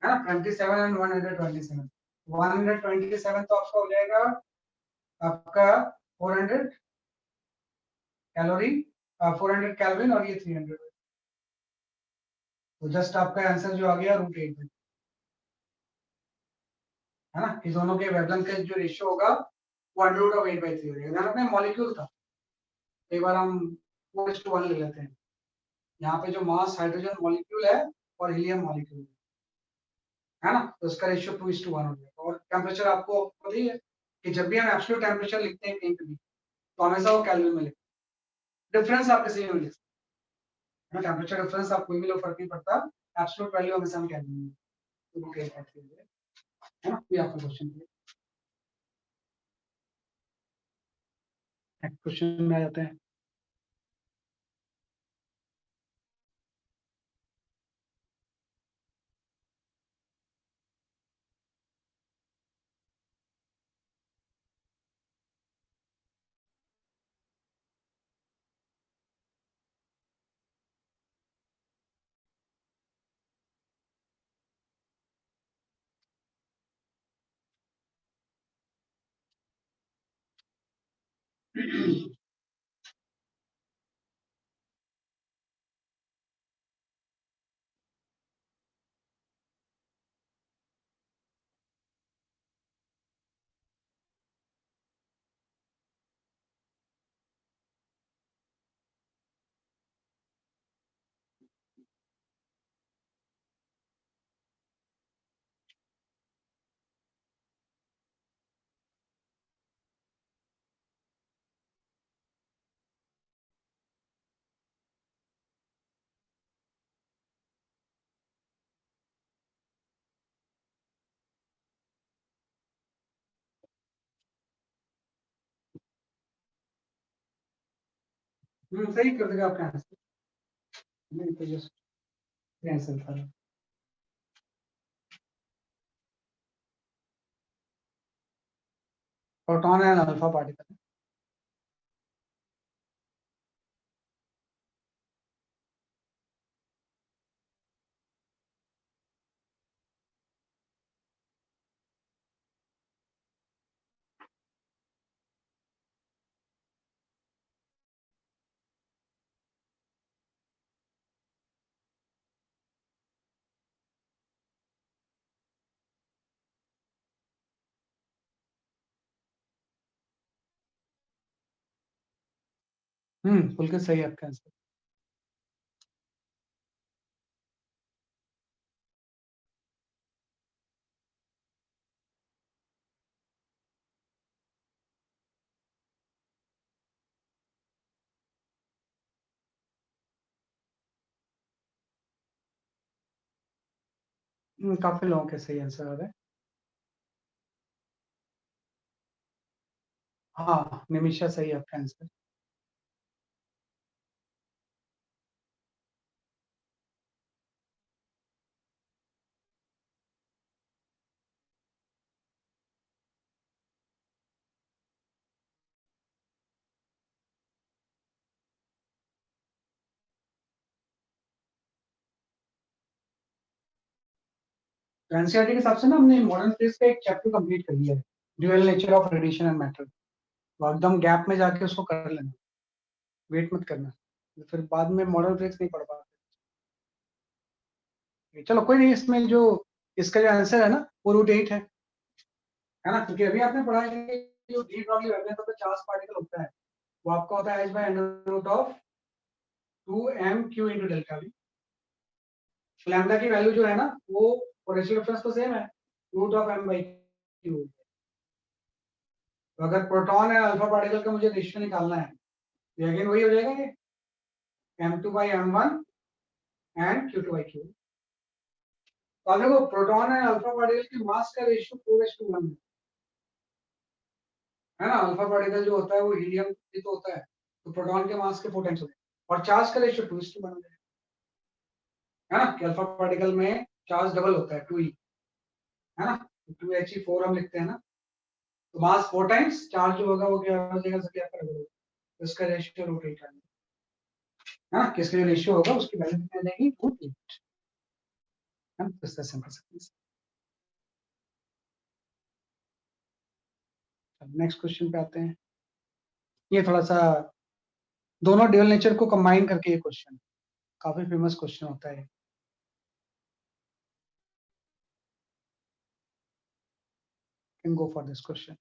है ना 27 एंड 127। 127 तो आपका हो जाएगा आपका 400 कैलोरी, 400 कैल्विन, और ये 300। तो जस्ट आपका आंसर जो आ गया √8। है ना कि दोनों के वेवलेंथ का जो रेशियो होगा वो अंडर रूट ऑफ 8/3 हो जाएगा। ध्यान रखना मॉलिक्यूल था, कई बार हम 4:1 ले लेते हैं। यहाँ पे जो मास हाइड्रोजन मॉलिक्यूल है और हीलियम मॉलिक्यूल है ना, तो उसका रेशियो 2:1 हो जाएगा। और टेम्परेचर आपको पता ही है कि जब भी हम एब्सोल्यूट टेम्परेचर लिखते हैं कहीं पे भी, तो हमेशा वो कैल्विन में लिखते हैं। डिफरेंस आप किसी में लिखते हैं, टेम्परेचर डिफरेंस आप कोई भी लो, फर्क नहीं पड़ता। एब्सोल्यूट वैल्यू हमेशा हम कैल्विन में, तो वो क्या है ना। ये आपका क्वेश्चन है। नेक्स्ट क्वेश्चन में आ जाते हैं। सही कर देगा आपका आंसर। नहीं तो जस्ट आंसर था। Proton and alpha particle. बिल्कुल सही है आपका आंसर। काफी लोगों के सही आंसर आ रहे हैं। हाँ, निमिषा सही है आपका आंसर। तो एनसीईआरटी के हिसाब से ना हमने मॉडर्न फिजिक्स का एक चैप्टर कंप्लीट कर लिया है, dual nature of radiation and matter. तो एकदम गैप में जाके उसको कर लेना, वेट मत करना, फिर बाद में मॉडर्न फिजिक्स नहीं पढ़ पाते। चलो कोई नहीं, इसमें जो इसका जो आंसर है ना वो √8 है ना, क्योंकि अभी आपने पढ़ा है कि जो डी ब्रॉगली वेवलेंथ पे चार्ज पार्टिकल होता है वो आपका होता है h/√2m/q × डेल्टा v। लैम्डा की वैल्यू जो है ना वो पोटेंशियल डिफरेंस तो सेम है, √m/q। तो अगर प्रोटॉन है अल्फा पार्टिकल का मुझे रेशियो निकालना है, ये अगेन वही हो जाएगा कि m2/m1 एंड q2/q। तो अब देखो प्रोटॉन एंड अल्फा पार्टिकल की मास का रेशियो 4:1 है ना। अल्फा पार्टिकल जो होता है वो हीलियम भी तो होता है, तो प्रोटॉन के मास के 4 टाइम्स होते हैं, और चार्ज का रेशियो 2:1 है ना, कि अल्फा पार्टिकल में चार्ज डबल होता है 2e, है ना, 2He4 हम लिखते हैं ना। तो मास 4 टाइम्स, चार्ज जो होगा वो क्या हो जाएगा, सभी आपका डबल होगा, तो इसका रेशियो √8 है ना, किसका जो रेशियो होगा उसकी वैल्यू कितनी आ जाएगी, √8 है ना। तो इसका सिंपल सा। नेक्स्ट क्वेश्चन पे आते हैं। ये थोड़ा सा दोनों ड्यूअल नेचर को कंबाइन करके ये क्वेश्चन, काफी फेमस क्वेश्चन होता है। Can go for this question.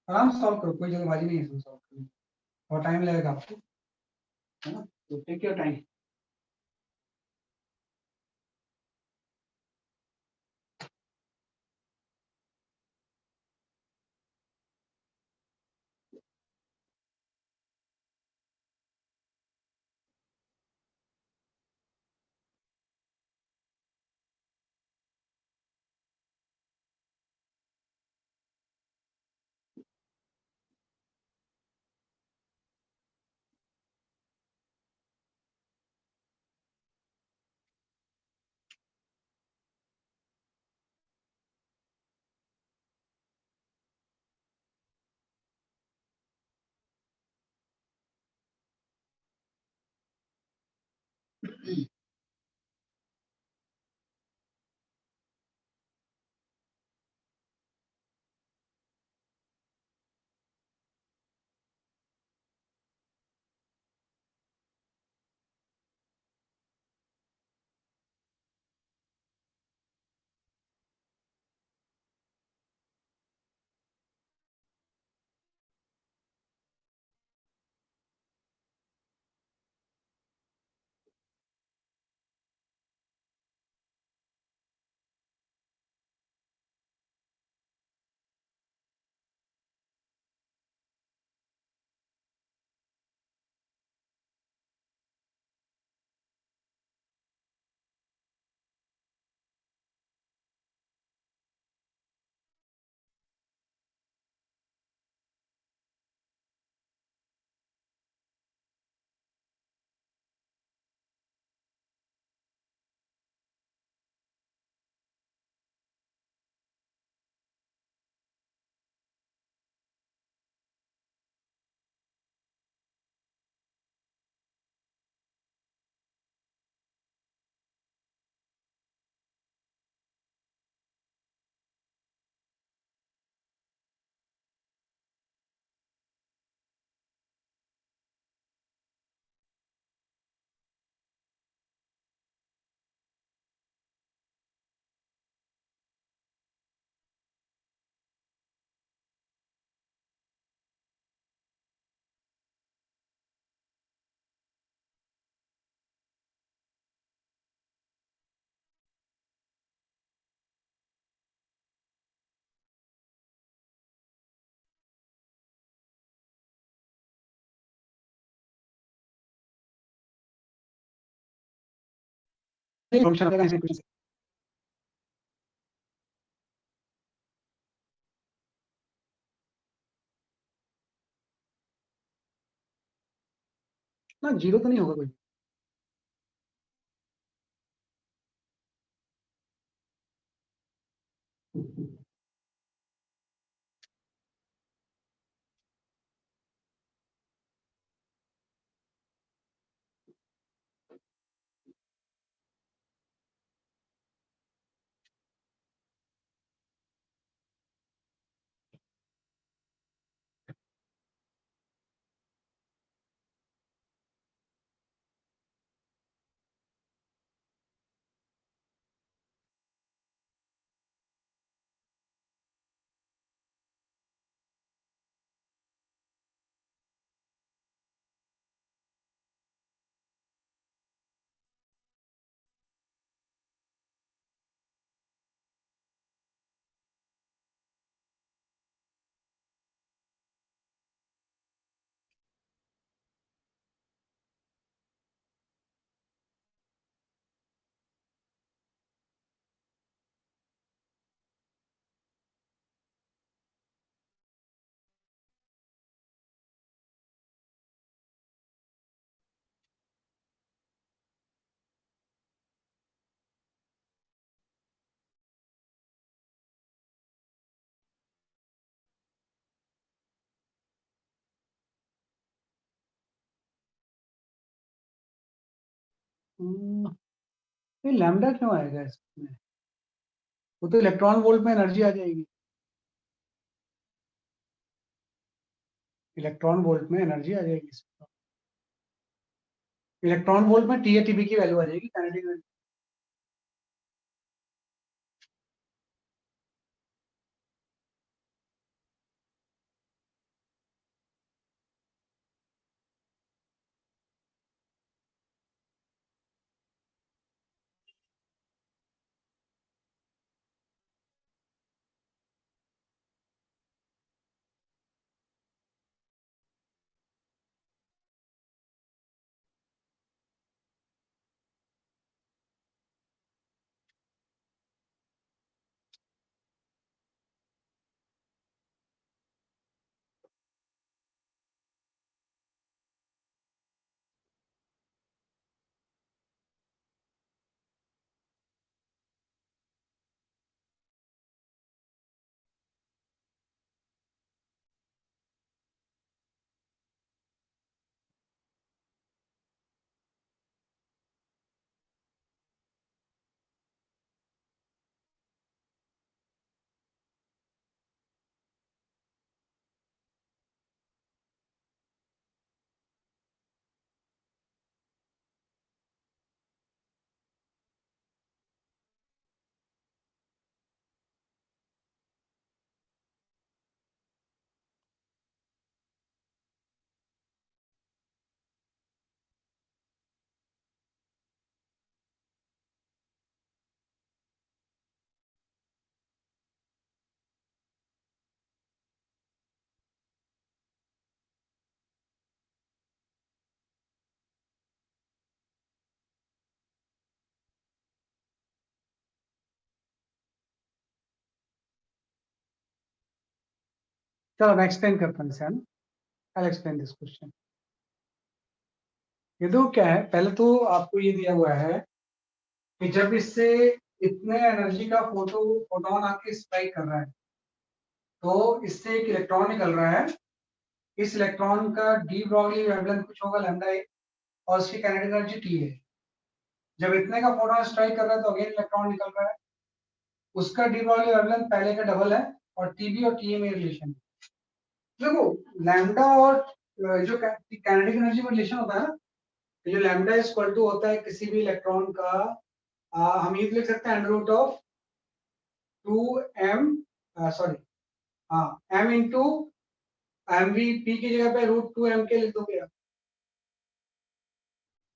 आराम से सॉल्व करो, कोई जल्दबाजी नहीं है इसमें सॉल्व करने में, और टाइम लगेगा आपको, है ना, तो टेक योर टाइम। फंक्शन का ऐसे कुछ ना, जीरो तो नहीं होगा कोई। ये लैम्डा क्यों आएगा इसमें? वो तो इलेक्ट्रॉन वोल्ट में एनर्जी आ जाएगी, इलेक्ट्रॉन वोल्ट में एनर्जी आ जाएगी इसमें। इलेक्ट्रॉन वोल्ट में टी ए टीबी की वैल्यू आ जाएगी, काइनेटिक वैल्यू। चलो मैं एक्सप्लेन करता हूँ इसे, है ना। I explain this question. ये तो क्या है, पहले तो आपको ये दिया हुआ है कि जब इससे इतने एनर्जी का फोटोन आके स्ट्राइक कर रहा है, तो इससे एक इलेक्ट्रॉन निकल रहा है। इस इलेक्ट्रॉन का डी ब्रॉगली वेवलेंथ कुछ होगा लैम्डा ए, और उसकी काइनेटिक एनर्जी टी है। जब इतने का फोटोन स्ट्राइक कर रहा है तो अगेन इलेक्ट्रॉन निकल रहा है, उसका डी ब्रॉगली वेवलेंथ पहले का डबल है, और टीबी और टीए में रिलेशन है। देखो लैम्डा और जो काइनेटिक एनर्जी में रिलेशन होता है ना, जो लैम्डा इज इक्वल टू होता है किसी भी इलेक्ट्रॉन का, हम ये लिख सकते हैं under root of 2m, sorry हाँ m into M V P की जगह पे √2m के लिख दोगे आप,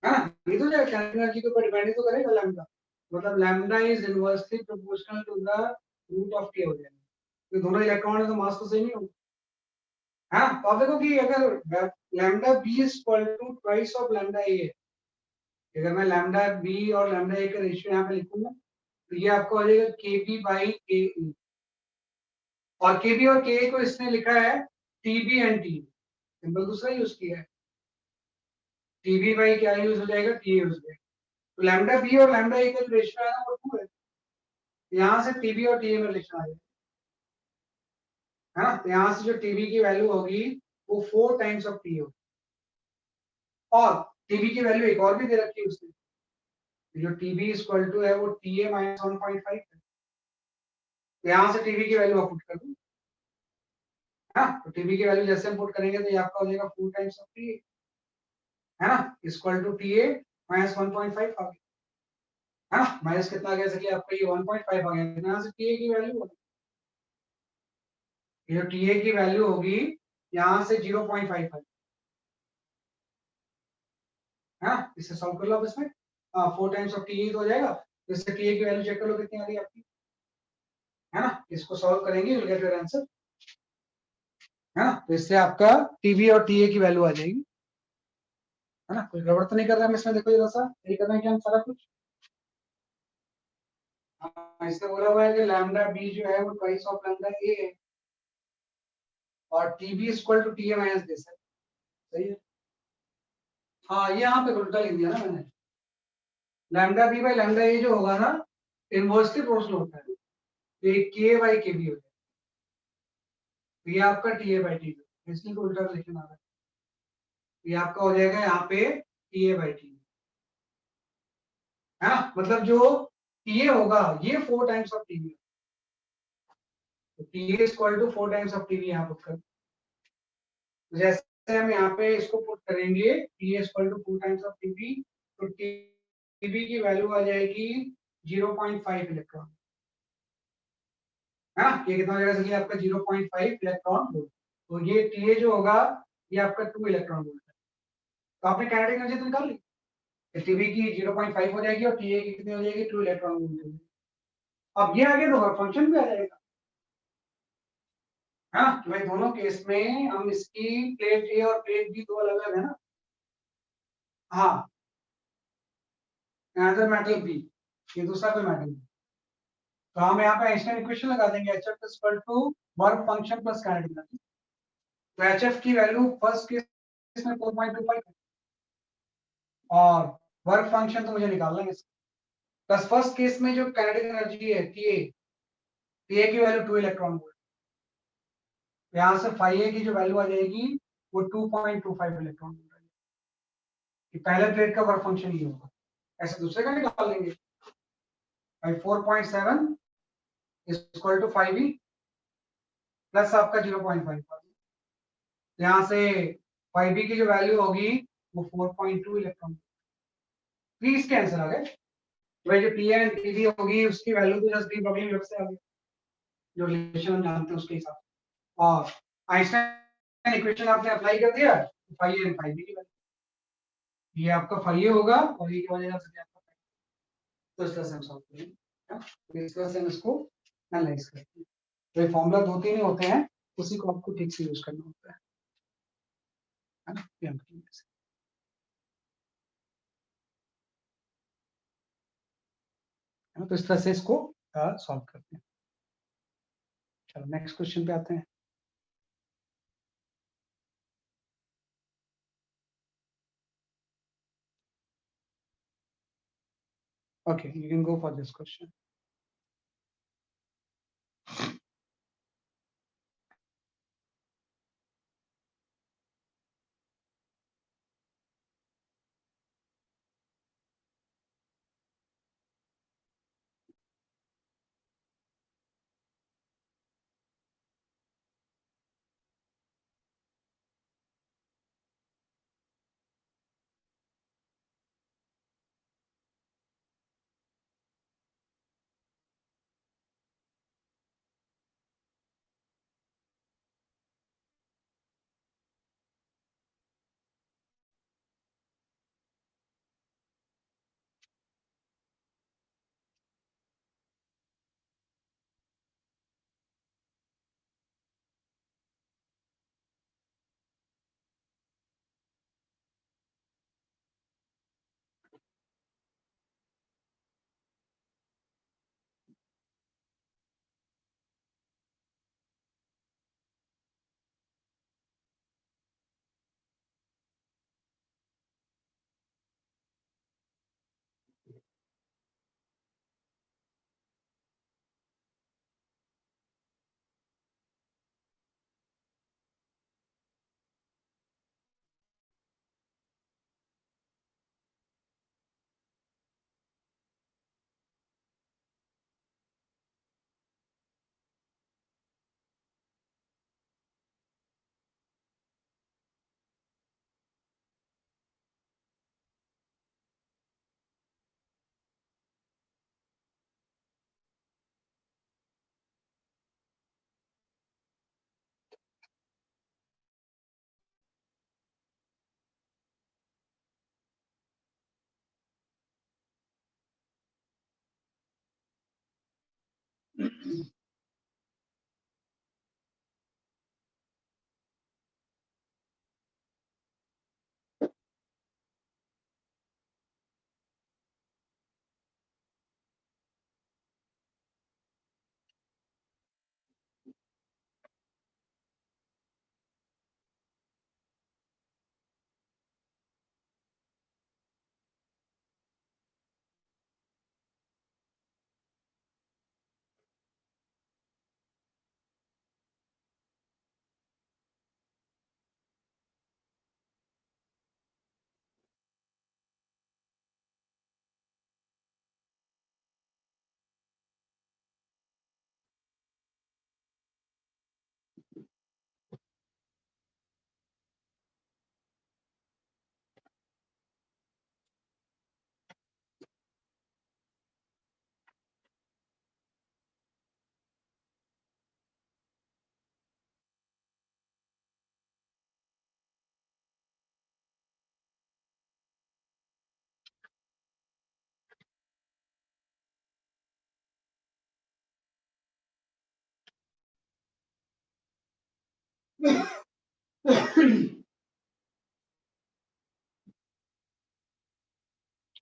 है ना। ये तो क्या एनर्जी के ऊपर डिपेंड तो करेगा लैम्डा, मतलब lambda is inversely proportional to the root of के हो जाएगा, तो दोनों इलेक्ट्रॉन है तो मास तो सेम ही होगा। हाँ तो आप देखो कि अगर lambda B is equal to twice of lambda A है, अगर मैं लैम्डा बी और लैम्डा ए का रेशियो यहाँ पे लिखूंगा तो ये आपको हो जाएगा के बी बाई के ई, और के बी और के ए को इसने लिखा है T B and T, simple दूसरा यूज किया है। टीबी बाई क्या यूज हो जाएगा, टी यूज हो जाएगा। तो लैम्डा बी और लैम्डा ए का रेशियो है ना वो 2 है, यहाँ से टीबी और टीए में रिलेशन आ जाएगा, है ना। तो यहाँ से जो टीबी की वैल्यू होगी वो 4 टाइम्स ऑफ टी होगी, और टीबी की वैल्यू एक और भी दे रखी है उसने, जो टीबी इक्वल टू है वो टीए माइनस 1.5 है। तो यहाँ से टीबी की वैल्यू आप पुट कर दो, है ना। तो टीबी की वैल्यू जैसे हम पुट करेंगे तो ये आपका हो जाएगा 4 टाइम्स ऑफ टी, है ना, इक्वल टू टीए माइनस 1.5 आ गया, है ना। माइनस कितना आ गया, जैसे कि आपका ये 1.5 आ गया, यहाँ से टीए की वैल्यू, ये टीए की वैल्यू होगी यहाँ से 0.55, है ना। इसे सॉल्व कर लो आप इसमें, 4 टाइम्स ऑफ टी हो जाएगा, तो इससे टीए की वैल्यू चेक कर लो कितनी आ रही है आपकी, है ना। इसको सॉल्व करेंगे यू गेट योर आंसर, है ना। तो इससे आपका टीबी और टीए की वैल्यू आ जाएगी, है ना। कोई गड़बड़ तो नहीं कर रहा है इसमें, देखो जरा सा यही कर रहे हैं क्या हम सारा कुछ। इसमें बोला हुआ है कि लैम्डा बी जो है वो ट्वाइस ऑफ लैम्डा ए है, और TB equal to TA minus this है, सही है। हाँ ये यहाँ पे उल्टा लिख दिया ना मैंने, लैम्डा बी बाई लैम्डा ए जो होगा ना इनवर्सली प्रोपोर्शनल होता है, तो ये के बाई के बी हो जाएगा, तो ये आपका टी ए बाई टी, इसलिए तो उल्टा लिखना आ रहा है, ये आपका हो जाएगा यहाँ पे टी ए बाई टी, है ना। मतलब जो टी ए होगा ये 4 टाइम्स ऑफ टीवी, तो T A equal to 4 times of TB यहाँ पुट कर, जैसे हम यहाँ पे इसको पुट करेंगे T A equal to 4 times of TB, तो टीवी की वैल्यू आ जाएगी 0.5 इलेक्ट्रॉन, है ना। ये कितना हो जाएगा, जैसे आपका 0.5 इलेक्ट्रॉन वोल्ट, तो ये टी ए जो होगा ये आपका 2 इलेक्ट्रॉन वोल्ट है। तो आपने काइनेटिक एनर्जी तो निकाल ली, टीवी की 0.5 हो जाएगी और टीए की कितनी हो जाएगी, 2 इलेक्ट्रॉन वोल्ट हो जाएगी। अब ये आगे तो फंक्शन भी आ जाएगा, हाँ तो भाई दोनों केस में हम इसकी प्लेट ए और प्लेट बी दो अलग अलग है ना। हाँ अनदर मेटल बी, ये दूसरा कोई मेटल बी, तो हम यहाँ पे आइंस्टाइन इक्वेशन लगा देंगे HF equal to work function plus kinetic energy. तो HF की वैल्यू फर्स्ट केस में 4.25 है, और वर्क फंक्शन तो मुझे निकालना है, प्लस फर्स्ट केस में जो काइनेटिक एनर्जी है टीए की वैल्यू 2 इलेक्ट्रॉन वोल्ट, यहाँ से फाई ए की जो वैल्यू आ जाएगी वो 2.25 इलेक्ट्रॉन वोल्ट, कि पहले प्लेट का वर्क फंक्शन ये होगा, ऐसे दूसरे का निकाल लेंगे, भाई 4.7 इक्वल टू 5e प्लस आपका 0.5, यहाँ से 5e की जो वैल्यू होगी वो 4.2 इलेक्ट्रॉन, प्लीज के आंसर आ गए। भाई जो पी एंड टीवी होगी उसकी वैल्यू तो जस्ट डी ब्रॉगली वेव से आ गई, जो रिलेशन हम जानते हैं उसके हिसाब से, और आइंस्टाइन इक्वेशन आपने अप्लाई कर दिया, phi A and phi B की वैल्यू, ये आपका फाई ए होगा और ये क्या हो जाएगा आपका, तो इस तरह से हम सॉल्व करेंगे, तो इस तरह से हम इसको एनालाइज करते हैं। तो ये फॉर्मूला 2-3 ही होते हैं, उसी को आपको ठीक से यूज करना होता है ना। ये हम करेंगे ऐसे, है ना। तो इस तरह से इसको सॉल्व करते हैं। चलो नेक्स्ट क्वेश्चन पे आते हैं। Okay, you can go for this question.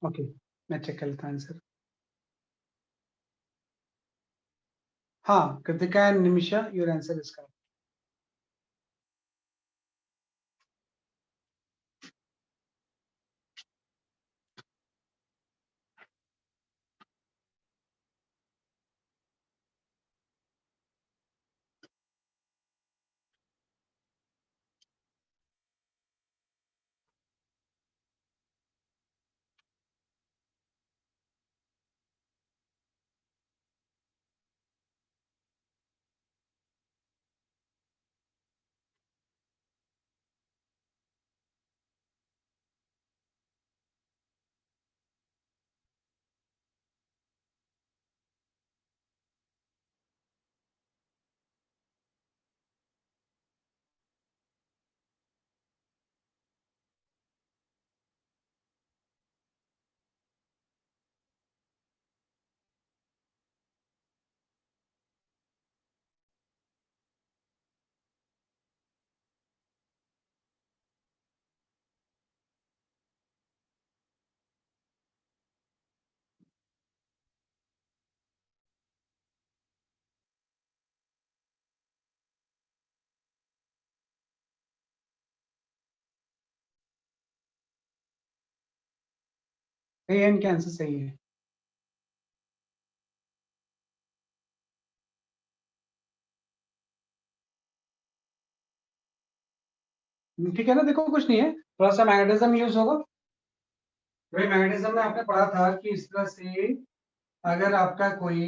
Okay, मैं चेक कर लेता हूँ आंसर। हाँ, Kritika and Nimisha, your answer is correct. A and का आंसर सही है। ठीक है ना, देखो कुछ नहीं है, थोड़ा सा मैग्नेटिज्म यूज होगा। वही मैग्नेटिज्म में आपने पढ़ा था कि इस तरह से अगर आपका कोई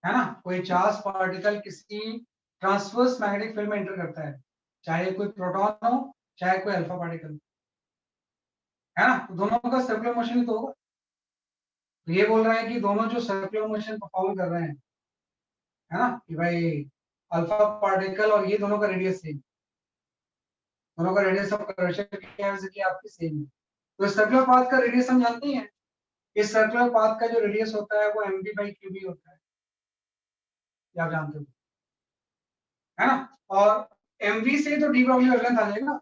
है ना, कोई चार्ज पार्टिकल किसी ट्रांसवर्स मैग्नेटिक फील्ड में एंटर करता है, चाहे कोई प्रोटॉन हो चाहे कोई अल्फा पार्टिकल, है ना, तो दोनों का सर्कुलर मोशन ही तो होगा। तो ये बोल रहा है कि दोनों जो सर्कुलर मोशन परफॉर्म कर रहे हैं, है ना, कि भाई अल्फा पार्टिकल और ये दोनों का रेडियस सेम, दोनों का रेडियस ऑफ कर्वेचर क्या है कि आपकी सेम है। तो सर्कुलर पाथ का रेडियस हम जानते ही हैं, इस सर्कुलर पाथ का जो रेडियस होता है वो mv/qb होता है, ये आप जानते हो, है ना। और mv से तो डी ब्रॉगली वेवलेंथ आ जाएगा,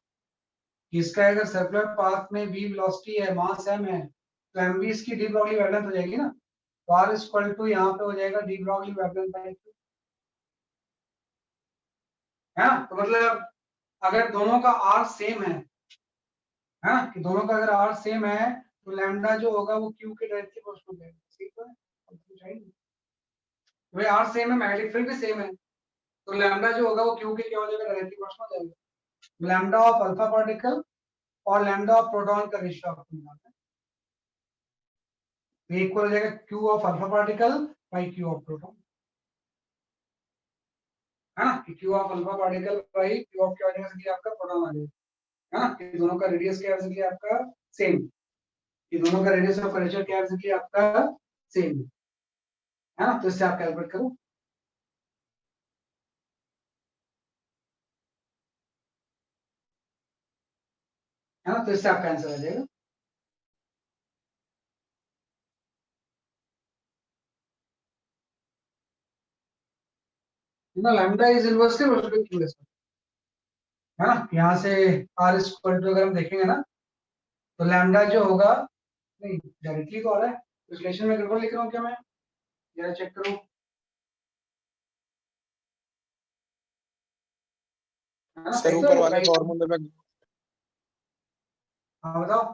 इसका अगर सर्कुलर पाथ में v वेलोसिटी है, मास m है, तो mv इसकी डी ब्रॉगली वेवलेंथ हो जाएगी ना। तो r इक्वल टू यहाँ पे हो जाएगा de Broglie wavelength by q, है ना। तो मतलब अगर दोनों का r सेम है ना, कि दोनों का अगर r सेम है तो लैम्डा जो होगा वो q के डायरेक्टली प्रोपोर्शनल होगा, ठीक है। भाई r सेम है, मैग्नेटिक फील्ड भी सेम है, तो लैम्डा जो होगा वो q के क्या हो जाएगा, डायरेक्टली प्रोपोर्शनल हो जाएगा। लैम्डा ऑफ अल्फा पार्टिकल और लैम्डा ऑफ प्रोटॉन का रेशियो आपको निकालना है, तो इक्वल हो जाएगा q of alpha particle by q of proton, है ना, कि q of alpha particle by q of क्या हो जाएगा, कि आपका प्रोटॉन आ जाएगा, है ना, कि दोनों का रेडियस क्या है, कि आपका सेम, कि दोनों का रेडियस ऑफ कर्वेचर क्या है, कि आपका सेम है ना। तो इससे आप कैलकुलेट करो, है ना, तो इससे आपका आंसर आ जाएगा। ना lambda is inversely proportional to q, है ना, यहाँ से r इक्वल टू अगर हम देखेंगे ना, तो लैम्डा जो होगा, नहीं डायरेक्टली तो आ रहा है, रिलेशन में गड़बड़ लिख रहा हूँ क्या मैं, जरा चेक करो, है ना, सर सही तो ऊपर है वाले भाई। फॉर्मूले में हाँ बताओ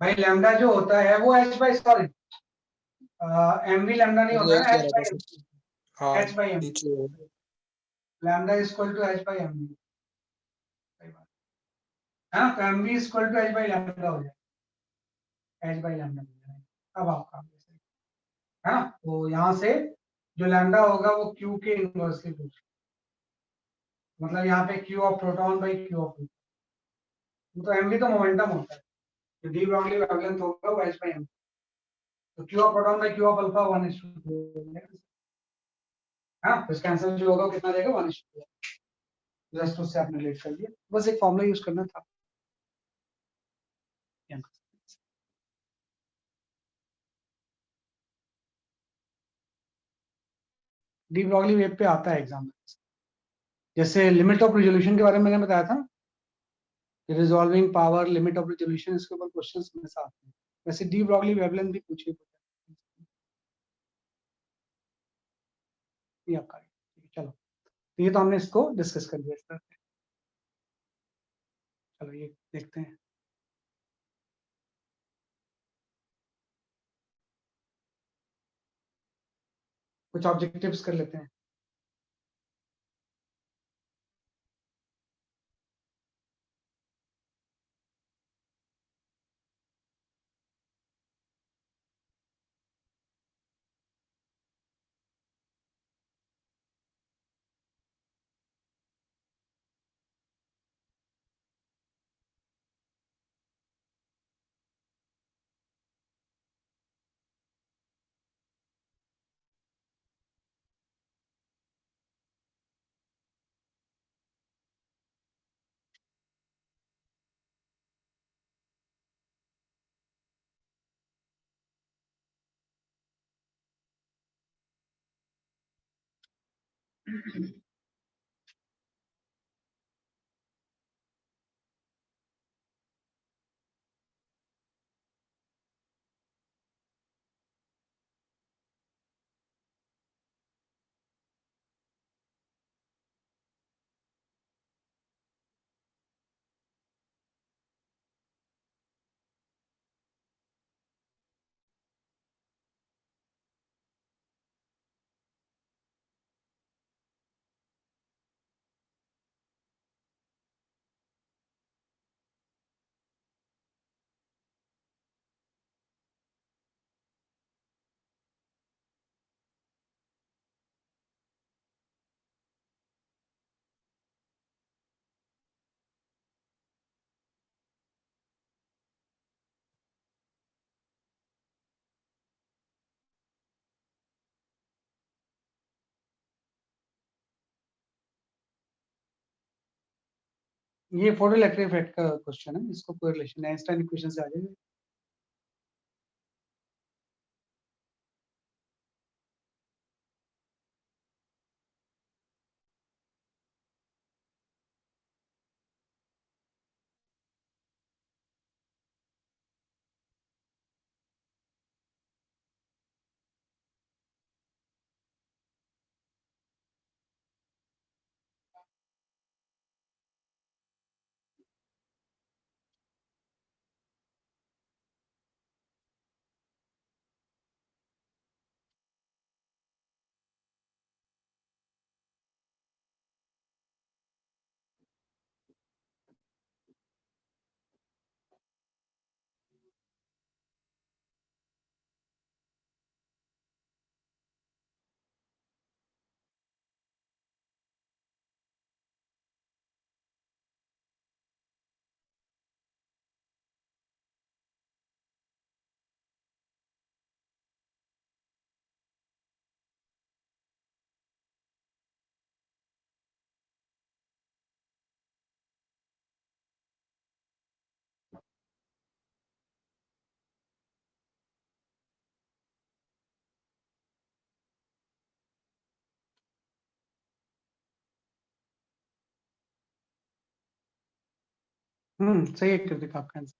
भाई, लैम्डा जो होता है वो h by, sorry M V lambda नहीं होता यही है ना, कह h रहा था बाई सर। एम, हाँ, एच बाई एम, नीचे lambda equal to h by M, सही बात है ना, तो M V equal to h by lambda हो जाए, h बाई लैम्डा हो जाए, अब आपका है ना। तो यहाँ से जो लैम्डा होगा वो q के इनवर्सली पूछ, मतलब यहाँ पे q of proton by q of, तो एम वी तो मोमेंटम होता है, तो डी ब्रॉगली वेवलेंथ होगा वो h बाई एम, तो q of proton by q of alpha 1:2, हाँ, तो इसका आंसर जो होगा वो कितना देगा, 1:2, जस्ट उससे आपने रिलेट कर दिया, बस एक फॉर्मूला यूज करना था। डी ब्रॉगली वेव पे आता है एग्जाम में, जैसे लिमिट ऑफ रिजोल्यूशन के बारे में मैंने बताया था, resolving power, limit of resolution, इसके ऊपर क्वेश्चंस हमेशा आते हैं, वैसे डी ब्रॉगली वेवलेंथ भी पूछे, ये आपका है। चलो, तो ये तो हमने इसको डिस्कस कर दिया इस तरह से। चलो ये देखते हैं, कुछ ऑब्जेक्टिव्स कर लेते हैं। ये फोटोइलेक्ट्रिक इफेक्ट का क्वेश्चन है, इसको कोई रिलेशन है आइंस्टाइन इक्वेशन से आ जाएगा। सही है कृतिक आपका आंसर।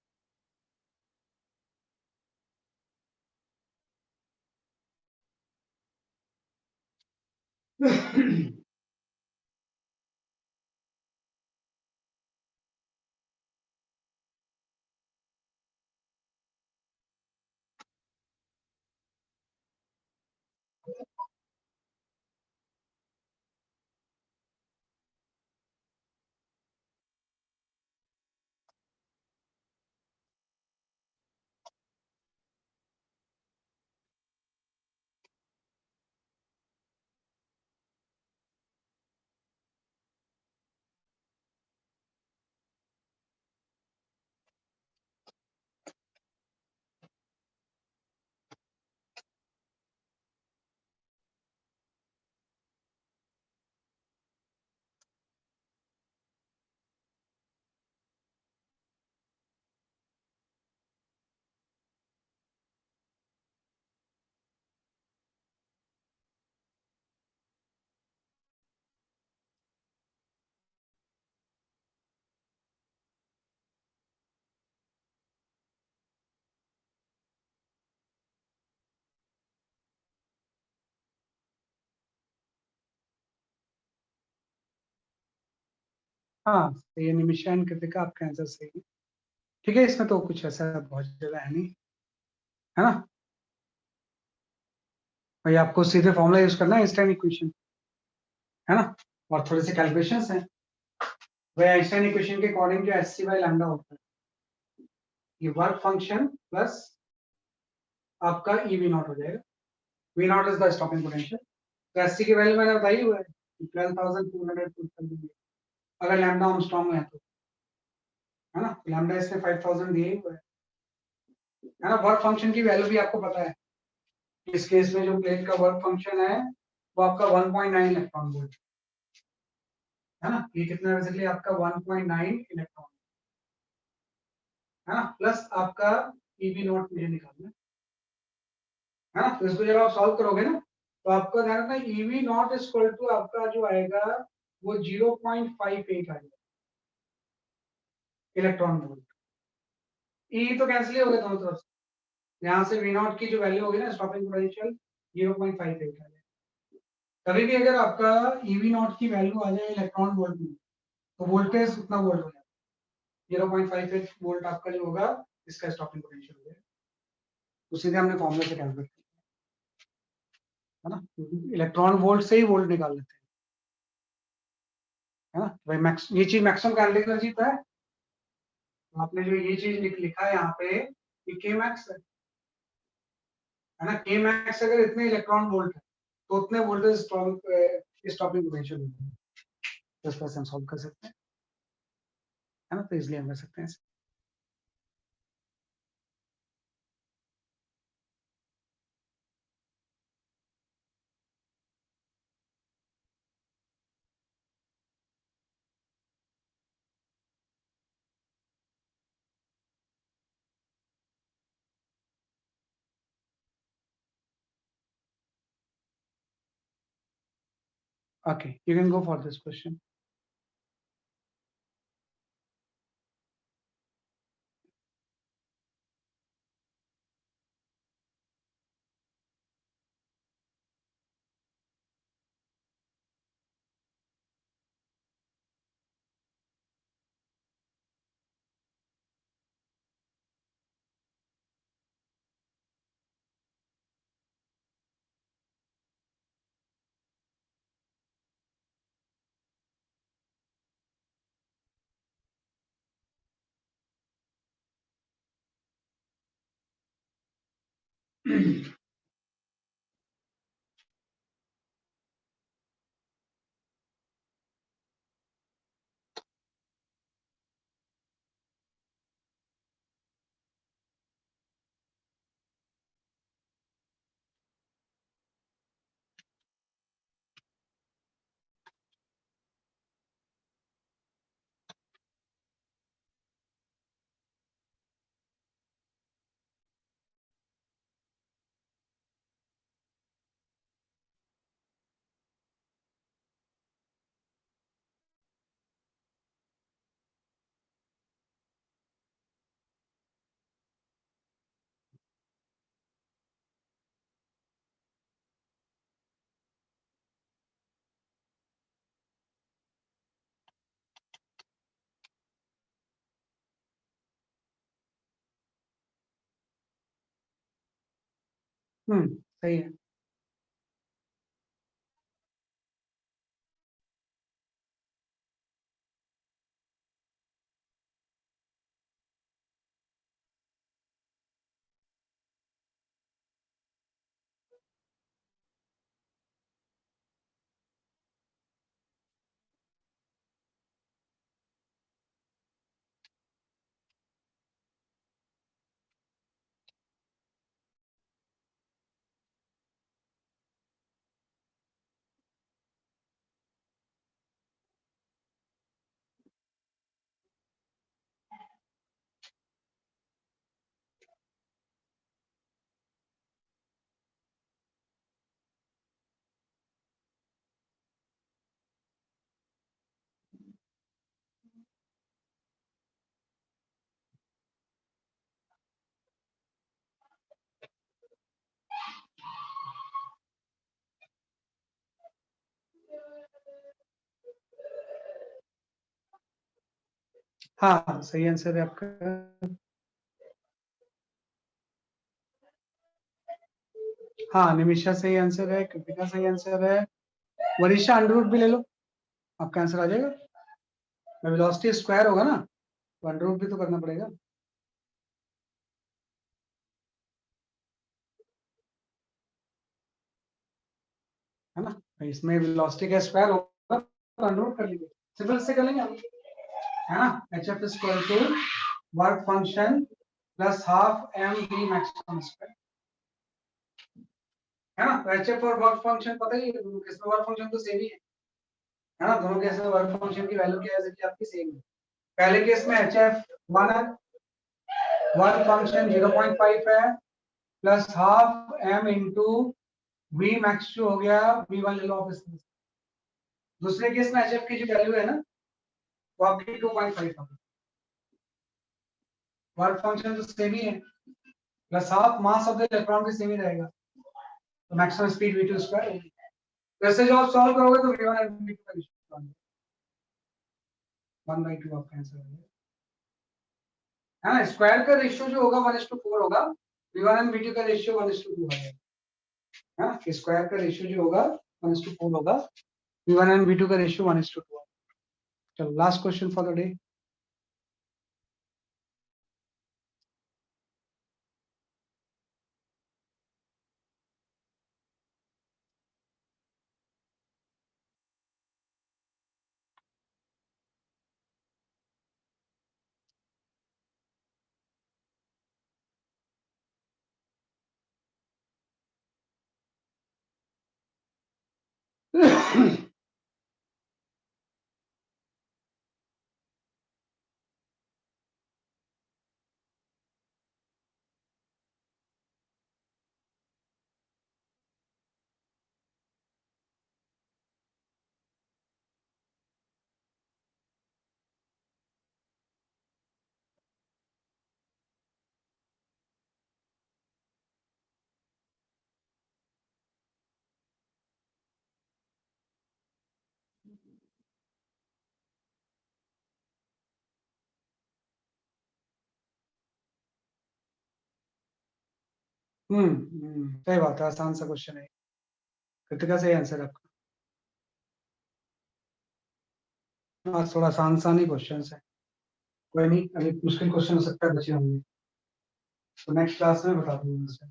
हाँ, तो ये निमिषा एंड कृतिका आपका आंसर सही है। ठीक है, इसमें तो कुछ ऐसा बहुत ज्यादा है नहीं, है ना। भाई आपको सीधे फॉर्मूला यूज करना है आइंस्टाइन इक्वेशन, है ना, और थोड़े से कैलकुलेशंस हैं। भाई आइंस्टाइन इक्वेशन के अकॉर्डिंग जो एस सी बाई लैम्डा होता है, ये वर्क फंक्शन प्लस आपका ई वी नॉट हो जाएगा। V naught is the stopping potential. तो एस सी की वैल्यू मैंने बताई हुआ है 12,200, अगर लैम्डा आर्मस्ट्रांग में है तो, है ना। लैम्डा इसमें 5,000 दिए हुए है ना। वर्क फंक्शन की वैल्यू भी आपको पता है, इस केस में जो प्लेट का वर्क फंक्शन है वो आपका 1.9 इलेक्ट्रॉन वोल्ट, है ना। ये कितना है बेसिकली आपका 1.9 इलेक्ट्रॉन, है ना, प्लस आपका ईवी नॉट मुझे निकालना है ना। तो इसको जब आप सॉल्व करोगे ना, तो आपको ध्यान रखना EV naught is equal to आपका जो आएगा वो 0.58 आएगा इलेक्ट्रॉन वोल्ट। ई तो कैंसिल ही हो गया दोनों तरफ से, यहाँ से वी नॉट की जो वैल्यू होगी ना स्टॉपिंग पोटेंशियल 0.58 आ जाएगा। कभी भी अगर आपका ईवी नॉट की वैल्यू आ जाए इलेक्ट्रॉन वोल्ट में, तो वोल्टेज उतना वोल्ट हो जाएगा, 0.58 वोल्ट आपका जो होगा इसका स्टॉपिंग पोटेंशियल हो जाएगा। तो सीधे हमने फॉर्मूला से कैलकुलेट किया, है ना, इलेक्ट्रॉन वोल्ट से ही वोल्ट निकाल लेते हैं, है ना। भाई मैक्स ये चीज मैक्सिमम काइनेटिक एनर्जी तो है। तो आपने जो ये चीज लिखा है यहाँ पे, ये के मैक्स है ना। के मैक्स अगर इतने इलेक्ट्रॉन वोल्ट है तो उतने वोल्टेज स्टॉपिंग पोटेंशियल होते हैं। तो इस तरह से हम सॉल्व कर सकते हैं, है ना। तो इसलिए हम कर सकते हैं ऐसे। Okay, you can go for this question. सही है. हाँ, सही आंसर है आपका. हाँ, निमिषा सही आंसर है, कृतिका सही आंसर है. वरिष्ठा अंडर रूट भी ले लो, आपका आंसर आ जाएगा. वेलोसिटी स्क्वायर होगा ना, तो अंडर रूट भी तो करना पड़ेगा, है ना. इसमें वेलोसिटी का स्क्वायर होगा तो अंडर रूट कर लीजिए, सिंपल से कर लेंगे हम, है ना. H F equal to work function plus half M D maximum square, है ना. तो एच एफ और वर्क फंक्शन पता ही है, किसमें वर्क फंक्शन तो सेम ही है ना. दोनों केस में वर्क फंक्शन की वैल्यू क्या है, आपकी सेम है. पहले केस में एच एफ 1 है, वर्क फंक्शन 0.5 है, plus half M into V max two हो गया, वी वन ले लो आप इसमें. दूसरे केस में एच एफ की जो वैल्यू है ना, वो आपकी 2.5 है. वर्क फंक्शन तो सेम ही है, plus half mass of the electron भी सेम ही रहेगा, तो मैक्सिमम स्पीड v2 स्क्वायर होगी. वैसे जो आप सॉल्व करोगे तो v1 और v2 का रेशियो 1/2 आपका आंसर है ना. स्क्वायर का रेशियो जो होगा 1:4 होगा, v1 और v2 का रेशियो 1:2 होगा, है ना. स्क्वायर का रेशियो जो होगा 1:4 होगा, v1 और v2 का रेशियो 1:2 होगा. चलो last question for the day. सही बात है, आसान सा क्वेश्चन है। कृतिका सही आंसर आपका। आज थोड़ा आसान ही क्वेश्चन है। कोई नहीं, अभी मुश्किल क्वेश्चन हो सकता है बचे होंगे, तो नेक्स्ट क्लास में बता दूंगा।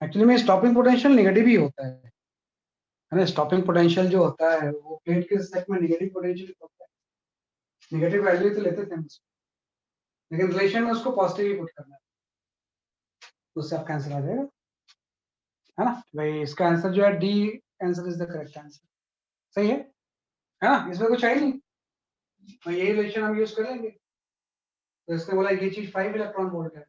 एक्चुअली में स्टॉपिंग पोटेंशियल नेगेटिव ही होता है ना। स्टॉपिंग पोटेंशियल जो होता है वो प्लेट के रिस्पेक्ट में नेगेटिव पोटेंशियल होता है। नेगेटिव वैल्यू तो लेते थे हम उसको, लेकिन रिलेशन में उसको पॉजिटिव ही पुट करना है, तो उससे आपका आंसर आ जाएगा, है ना भाई। इसका आंसर जो है D answer is the correct answer. सही है ना, इसमें कुछ है ही नहीं, तो यही रिलेशन हम यूज करेंगे। तो इसने बोला ये चीज 5 इलेक्ट्रॉन वोल्ट है,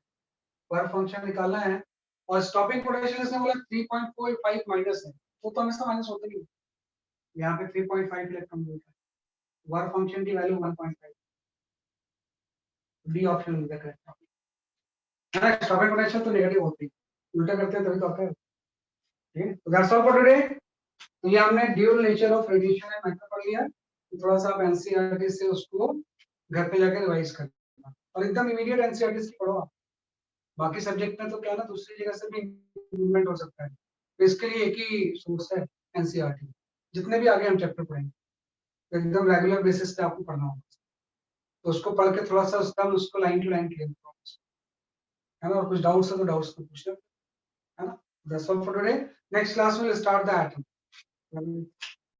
वर्क फंक्शन निकालना है, और स्टॉपिंग पोटेंशियल इसने बोला 3.45 माइनस है, तो हमेशा माइनस होता ही है। यहाँ पे 3.5 इलेक्ट्रॉन वोल्ट है, वर्क फंक्शन की value 1.5, D option is the correct. है ना, स्टॉपिंग पोटेंशियल तो नेगेटिव होती है, उल्टा करते हैं तभी तो आता है। ठीक है, तो दैट्स ऑल फॉर टुडे। तो ये हमने dual nature of radiation and matter पढ़ लिया, तो थोड़ा सा आप एनसीईआरटी से उसको घर पे जाकर रिवाइज करना, और एकदम इमीडिएट एनसीईआरटी से पढ़ो आप। बाकी सब्जेक्ट में तो क्या ना दूसरी जगह से भी इम्प्रूवमेंट हो सकता है, तो इसके लिए एक ही सोर्स है एनसीईआरटी। जितने भी आगे हम चैप्टर पढ़ेंगे तो एकदम रेगुलर बेसिस पे आपको पढ़ना होगा, तो उसको पढ़ के थोड़ा सा उसको लाइन टू लाइन क्लियर करो, है ना। और कुछ डाउट्स है तो डाउट्स को पूछना, है ना। That's all for today. Next class will start the atom.